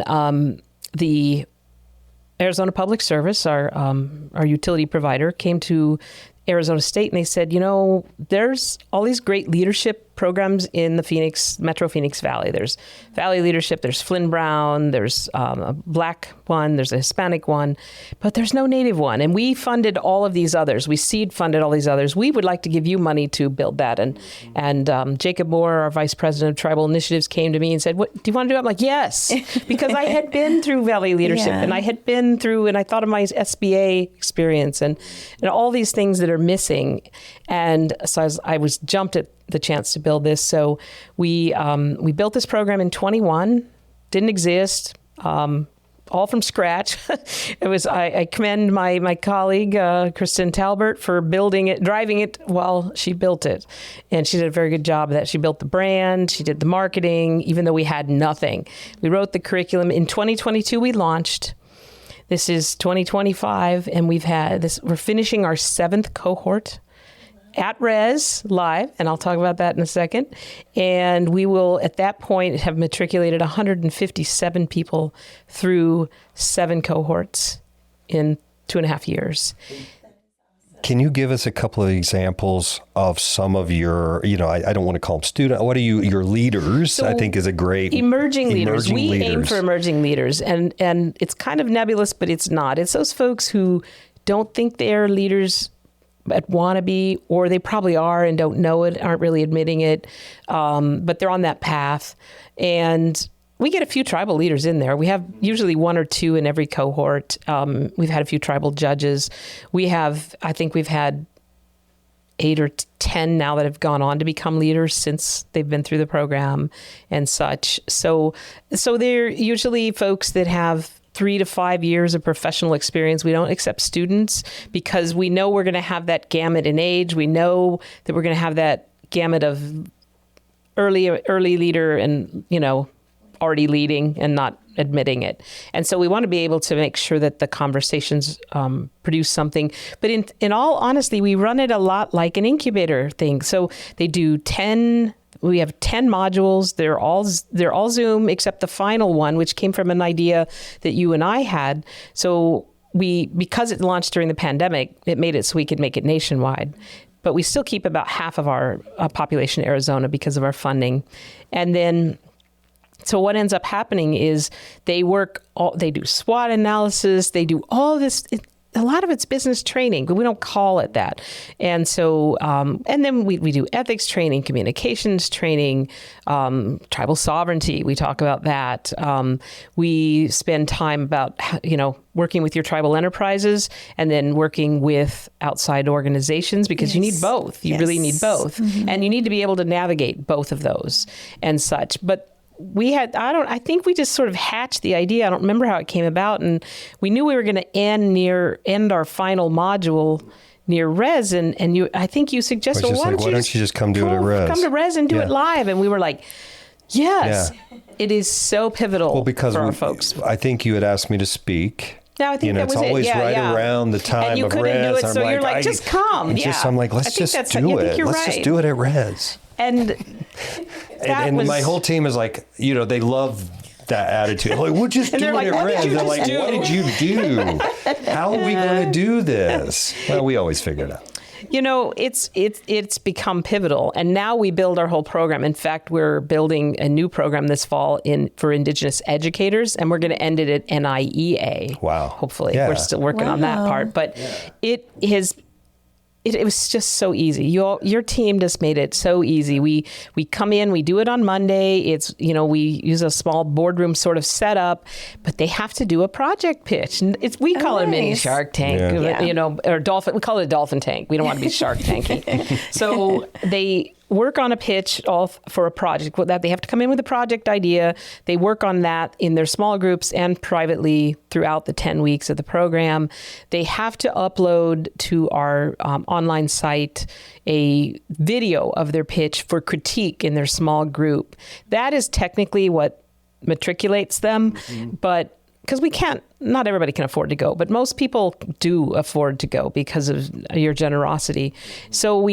the Arizona Public Service, our utility provider, came to Arizona State and they said, there's all these great leadership programs in the Metro Phoenix Valley. There's Valley Leadership, there's Flynn Brown, there's a Black one, there's a Hispanic one, but there's no Native one. And we funded all of these others. We seed funded all these others. We would like to give you money to build that. And Jacob Moore, our Vice President of Tribal Initiatives, came to me and said, "What do you want to do?" I'm like, "Yes," because I had been through Valley Leadership and I had been through, and I thought of my SBA experience and all these things that are missing. And so I was jumped at the chance to build this. So we built this program in 21, didn't exist, all from scratch. I commend my colleague, Kristen Talbert, for driving it while she built it. And she did a very good job of that. She built the brand, she did the marketing, even though we had nothing. We wrote the curriculum. In 2022, we launched. This is 2025, and we're finishing our 7th cohort at Res live, and I'll talk about that in a second. And we will, at that point, have matriculated 157 people through 7 cohorts in 2.5 years. Can you give us a couple of examples of some of your, I don't want to call them students. What are your leaders? So I think is a great emerging leaders. We aim for emerging leaders, and it's kind of nebulous, but it's not. It's those folks who don't think they're leaders but want to be, or they probably are and don't know it, aren't really admitting it, but they're on that path. And we get a few tribal leaders in there. We have usually 1 or 2 in every cohort. We've had a few tribal judges. I think we've had 8 or 10 now that have gone on to become leaders since they've been through the program and such. So they're usually folks that have 3 to 5 years of professional experience. We don't accept students because we know we're going to have that gamut in age. We know that we're going to have that gamut of early leader and, already leading and not admitting it. And so we want to be able to make sure that the conversations produce something. But in all honesty, we run it a lot like an incubator thing. So we have 10 modules. They're all Zoom except the final one, which came from an idea that you and I had. So because it launched during the pandemic, it made it so we could make it nationwide. But we still keep about half of our population in Arizona because of our funding. And then, so what ends up happening is they do SWOT analysis, they do all this. A lot of it's business training, but we don't call it that. And so, and then we do ethics training, communications training, tribal sovereignty. We talk about that. We spend time about, working with your tribal enterprises and then working with outside organizations because you need both. You really need both. Mm-hmm. And you need to be able to navigate both of those and such. But I think we just sort of hatched the idea. I don't remember how it came about. And we knew we were going to end our final module near Res. And I think you suggested, why don't you just come do it at Res? Come to Res and do it live. And we were like, yes, it is so pivotal for our folks. I think you had asked me to speak. No, I think that was it. It's always around the time of Res. Do it, so you're like, just come. I'm like, let's just do it. Let's just do it at Res. And my whole team is like, they love that attitude. Like, we'll just do it at Res. They're like, what did you do? How are we going to do this? Well, we always figure it out. It's become pivotal, and now we build our whole program. In fact, we're building a new program this fall for Indigenous educators, and we're going to end it at NIEA. Wow! Hopefully, we're still working on that part, but it was just so easy. Your team just made it so easy. We come in, we do it on Monday. It's, we use a small boardroom sort of setup, but they have to do a project pitch. We call it a mini Shark Tank, or dolphin. We call it a dolphin tank. We don't want to be Shark Tanky. So work on a pitch for a project. That they have to come in with a project idea. They work on that in their small groups and privately throughout the 10 weeks of the program. They have to upload to our online site a video of their pitch for critique in their small group. That is technically what matriculates them, but because not everybody can afford to go, but most people do afford to go because of your generosity. So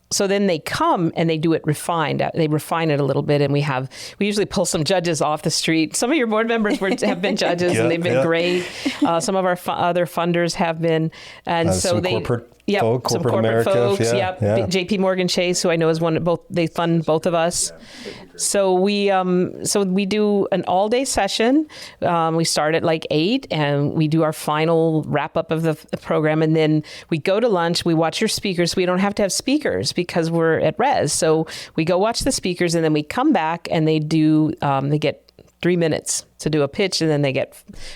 so then they come and they do it refined. They refine it a little bit, and we usually pull some judges off the street. Some of your board members have been judges, and they've been great. Some of our other funders have been, and so they. Some corporate folks. JP Morgan Chase, who I know is they fund both of us. So we do an all-day session. We start at like 8, and we do our final wrap-up of the program, and then we go to lunch. We watch your speakers. We don't have to have speakers because we're at Res. So we go watch the speakers, and then we come back, and they get 3 minutes to do a pitch, and then they get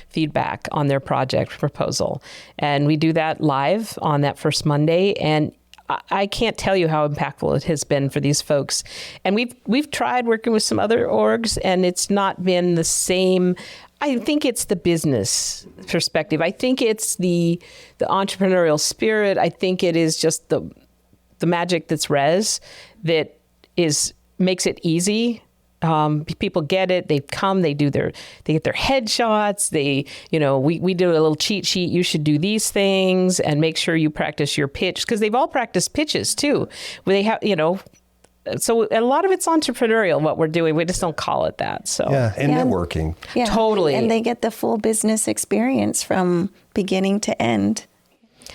feedback on their project proposal. And we do that live on that first Monday. And I can't tell you how impactful it has been for these folks. And we've tried working with some other orgs, and it's not been the same. I think it's the business perspective. I think it's the entrepreneurial spirit. I think it is just the magic that's Res that makes it easy. People get it. They come. They get their headshots. We do a little cheat sheet. You should do these things and make sure you practice your pitch, because they've all practiced pitches too. They have, so a lot of it's entrepreneurial what we're doing. We just don't call it that. So networking. Yeah, totally. And they get the full business experience from beginning to end.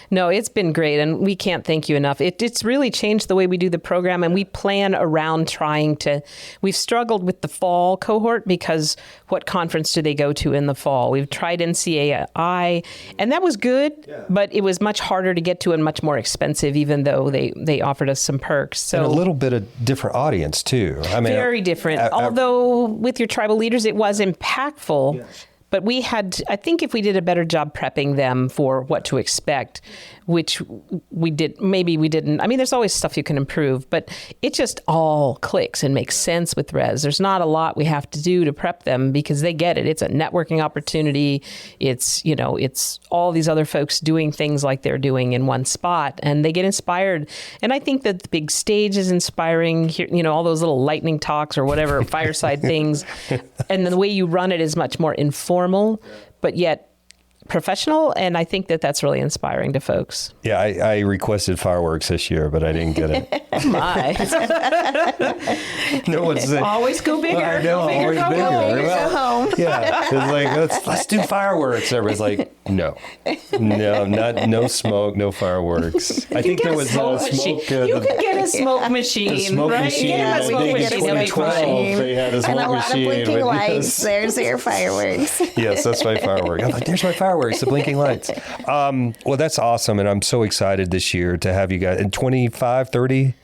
No, it's been great, and we can't thank you enough. It's really changed the way we do the program, and we plan around we've struggled with the fall cohort because what conference do they go to in the fall? We've tried NCAI, and that was good, but it was much harder to get to and much more expensive, even though they offered us some perks. So and a little bit of different audience, too. I mean, very different. Although with your tribal leaders, it was impactful. Yes. But I think if we did a better job prepping them for what to expect, which we did, maybe we didn't. I mean, there's always stuff you can improve, but it just all clicks and makes sense with Res. There's not a lot we have to do to prep them because they get it. It's a networking opportunity. It's all these other folks doing things like they're doing in one spot, and they get inspired. And I think that the big stage is inspiring, all those little lightning talks or whatever, fireside things. And the way you run it is much more informal, but yet professional, and I think that that's really inspiring to folks. Yeah, I requested fireworks this year, but I didn't get it. Oh my! No one's always go bigger. I know, always bigger. Go home. Yeah, it's like let's do fireworks. Everybody's like, no, smoke, no fireworks. I think there was a smoke. You could get a smoke machine. The smoke right? machine. Yeah, I think in 2012 they had a smoke machine. And a lot of blinking lights. There's your fireworks. Yes, that's my firework. I'm like, there's my fireworks, the blinking lights. Well, that's awesome, and I'm so excited this year to have you guys. And 25, 30?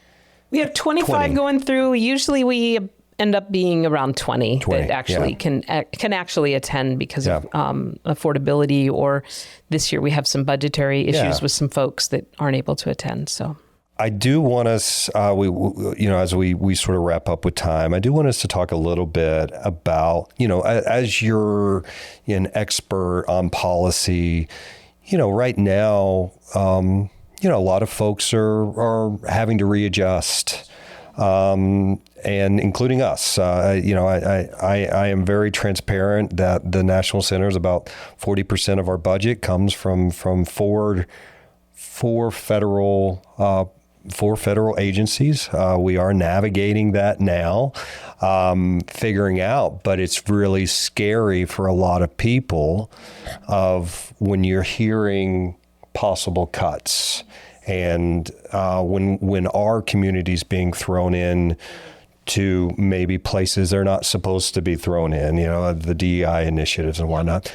We have 25 going through. Usually we end up being around 20 that actually can actually attend because of affordability, or this year we have some budgetary issues with some folks that aren't able to attend. So I do want us, as we sort of wrap up with time, I do want us to talk a little bit about, as you're an expert on policy, right now, a lot of folks are having to readjust, and including us. I am very transparent that the National Center is about 40% of our budget comes from four federal agencies. We are navigating that now, figuring out, but it's really scary for a lot of people of when you're hearing possible cuts, and when our community's being thrown in to maybe places they're not supposed to be thrown in, the DEI initiatives and whatnot.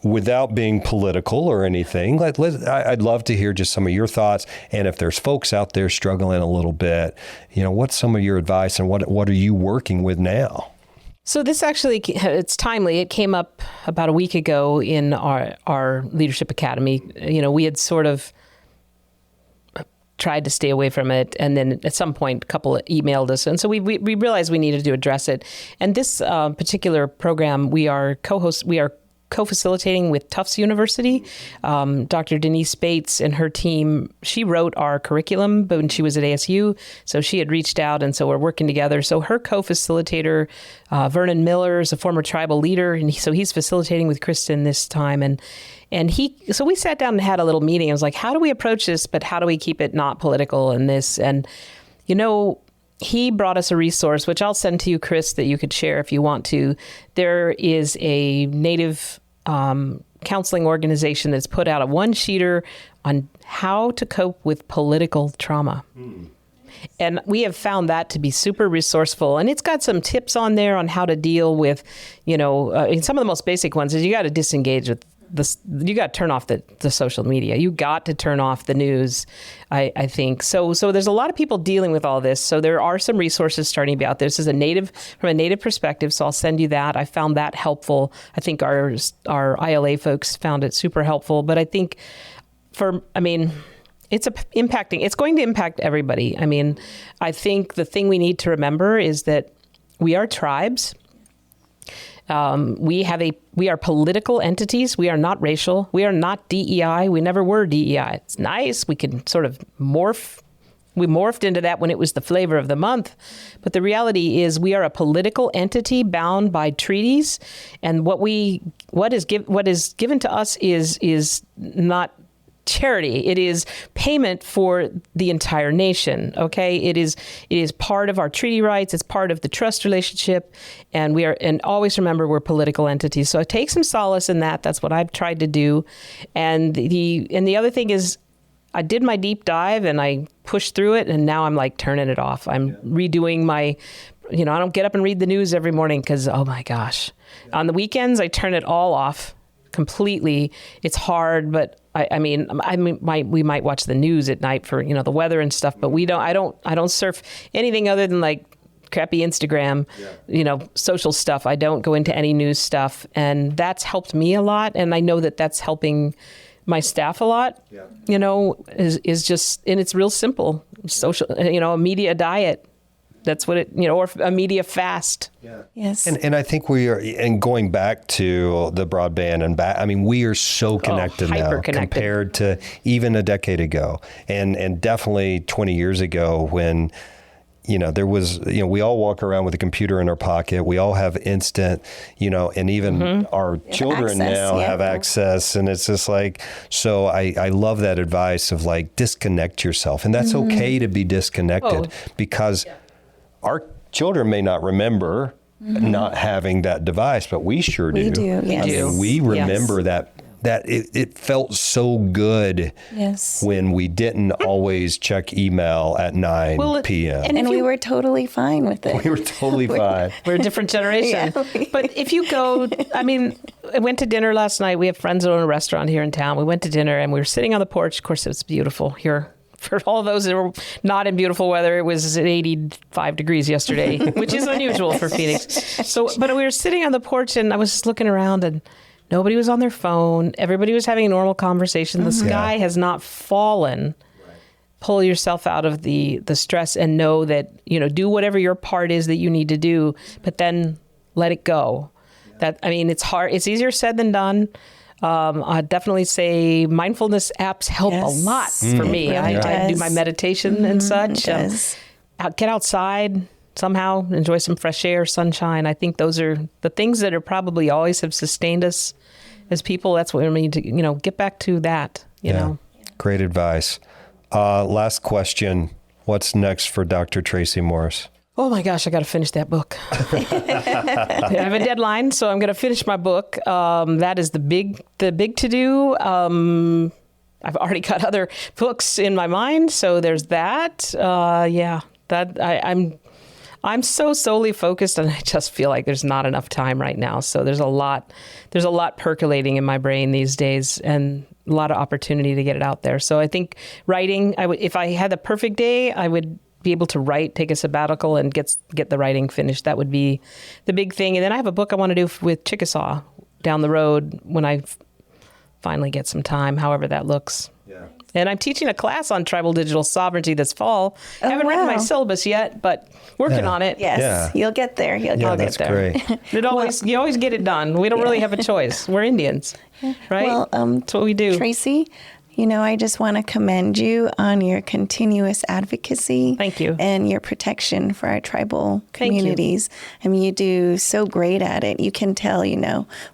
Without being political or anything, I'd love to hear just some of your thoughts. And if there's folks out there struggling a little bit, what's some of your advice, and what are you working with now? So this actually, it's timely. It came up about a week ago in our Leadership Academy. We had sort of tried to stay away from it. And then at some point, a couple emailed us. And so we realized we needed to address it. And this particular program, we are co-facilitating with Tufts University. Dr. Denise Bates and her team, she wrote our curriculum when she was at ASU. So she had reached out, and so we're working together. So her co-facilitator, Vernon Miller, is a former tribal leader, and so he's facilitating with Kristen this time. So we sat down and had a little meeting. I was like, how do we approach this, but how do we keep it not political in this? And, he brought us a resource, which I'll send to you, Chris, that you could share if you want to. There is a Native counseling organization that's put out a one-sheeter on how to cope with political trauma. And we have found that to be super resourceful. And it's got some tips on there on how to deal with, some of the most basic ones is you got to disengage with you got to turn off the social media. You got to turn off the news, I think. So there's a lot of people dealing with all this. So there are some resources starting to be out there. This is from a Native perspective. So I'll send you that. I found that helpful. I think our ILA folks found it super helpful. But I think it's going to impact everybody. I mean, I think the thing we need to remember is that we are tribes. We are political entities. We are not racial. We are not DEI. We never were DEI. It's nice. We can sort of morph. We morphed into that when it was the flavor of the month. But the reality is we are a political entity bound by treaties. And what is given to us is not charity. It is payment for the entire nation. Okay. It is part of our treaty rights. It's part of the trust relationship. And always remember we're political entities. So I take some solace in that. That's what I've tried to do. And the other thing is I did my deep dive and I pushed through it, and now I'm like turning it off. I'm redoing my, I don't get up and read the news every morning because, oh my gosh. On the weekends, I turn it all off completely. It's hard, but we might watch the news at night for, the weather and stuff, but I don't surf anything other than like crappy Instagram, social stuff. I don't go into any news stuff, and that's helped me a lot. And I know that that's helping my staff a lot, is just, and it's real simple. Social, a media diet. That's what it, or a media fast. Yeah. Yes. And I think we are, and going back to the broadband and back, we are so connected now compared to even a decade ago. And definitely 20 years ago when, there was, we all walk around with a computer in our pocket. We all have instant, and even our children now have access. And it's just like, so I love that advice of like, disconnect yourself. And that's okay to be disconnected because our children may not remember not having that device, but we sure do. We do, yes. We remember that it felt so good when we didn't always check email at 9 p.m. And we were totally fine with it. We were totally fine. We're a different generation. But if you go, I went to dinner last night. We have friends that own a restaurant here in town. We went to dinner and we were sitting on the porch. Of course, it was beautiful here. For all those that were not in beautiful weather, it was 85 degrees yesterday, which is unusual for Phoenix. But we were sitting on the porch and I was just looking around and nobody was on their phone. Everybody was having a normal conversation. The sky has not fallen. Right. Pull yourself out of the stress and know that, do whatever your part is that you need to do, but then let it go. Yeah. It's hard. It's easier said than done. I'd definitely say mindfulness apps help a lot for me. I do my meditation and such. Get outside somehow, enjoy some fresh air, sunshine. I think those are the things that are probably always have sustained us as people. That's what we need to, get back to that, you know. Great advice. Last question. What's next for Dr. Traci Morris? Oh my gosh, I got to finish that book. I have a deadline, so I'm going to finish my book. That is the big to do. I've already got other books in my mind, so there's that. I'm so solely focused, and I just feel like there's not enough time right now. So there's a lot percolating in my brain these days, and a lot of opportunity to get it out there. So I think writing, if I had the perfect day, I would be able to write, take a sabbatical, and get the writing finished. That would be the big thing. And then I have a book I want to do with Chickasaw down the road when I finally get some time, however that looks. Yeah. And I'm teaching a class on tribal digital sovereignty this fall. I haven't written my syllabus yet, but working on it. Yes, Yeah. you'll get there. You'll Yeah, get that's there. great. You always get it done. We don't really have a choice. We're Indians, right? Well, That's what we do. Traci, I just want to commend you on your continuous advocacy. Thank you. And your protection for our tribal Thank you. communities. I mean, you do so great at it. You can tell,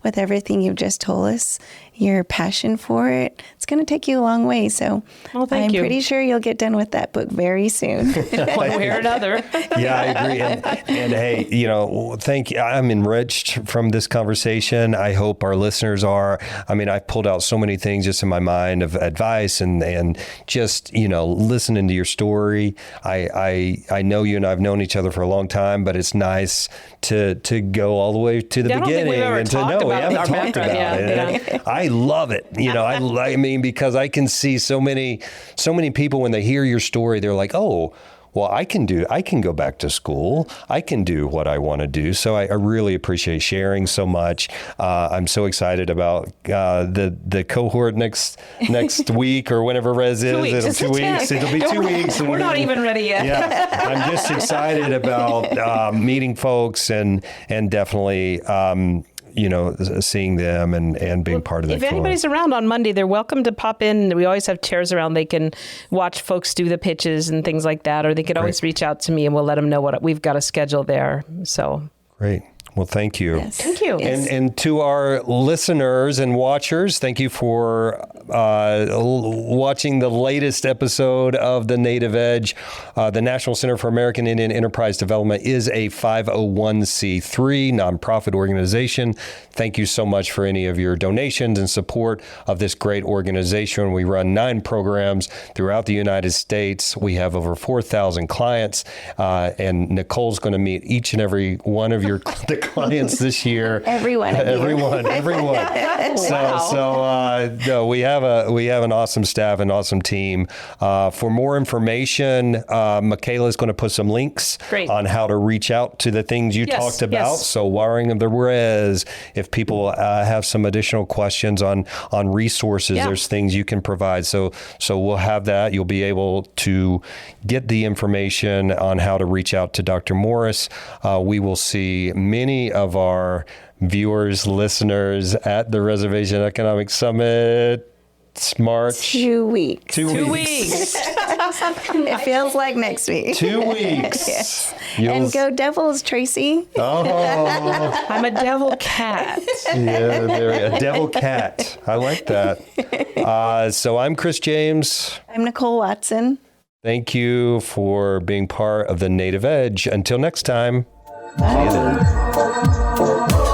with everything you've just told us, your passion for it. It's going to take you a long way. So Well, thank I'm you. pretty sure you'll get done with that book very soon. One way or another. Yeah, I agree. And hey, thank you. I'm enriched from this conversation. I hope our listeners are. I mean, I've pulled out so many things just in my mind of advice and just, listening to your story. I know you and I've known each other for a long time, but it's nice to go all the way to the Yeah, I don't think beginning we've ever and to talked know we about haven't our talked background. about it. Yeah. I love it. I mean, because I can see so many people when they hear your story, they're like, oh, well, I can go back to school. I can do what I want to do. So I really appreciate sharing so much. I'm so excited about the cohort next week or whenever Rez is. 2 weeks. It'll 2 weeks. It'll be 2 weeks. We're not even ready yet. Yeah, I'm just excited about meeting folks and definitely. Seeing them and being part of that. If anybody's around on Monday, they're welcome to pop in. We always have chairs around. They can watch folks do the pitches and things like that, or they could always reach out to me and we'll let them know what we've got a schedule there. So great. Well, thank you. Yes. thank you. Yes. And to our listeners and watchers, thank you for watching the latest episode of The Native Edge. The National Center for American Indian Enterprise Development is a 501c3 nonprofit organization. Thank you so much for any of your donations and support of this great organization. We run 9 programs throughout the United States. We have over 4,000 clients, and Nicole's going to meet each and every one of your clients this year. Everyone. Everyone. So we have an awesome staff, an awesome team. For more information, Michaela is going to put some links on how to reach out to the things you talked about. Yes. So wiring of the res, if people have some additional questions on resources, there's things you can provide. So we'll have that. You'll be able to get the information on how to reach out to Dr. Morris. We will see many of our viewers, listeners at the Reservation Economic Summit. March. 2 weeks. 2 weeks. It feels like next week. 2 weeks. Yes. And go Devils, Traci. Oh. I'm a devil cat. Yeah, a devil cat. I like that. So I'm Chris James. I'm Nicole Watson. Thank you for being part of the Native Edge. Until next time. See you then.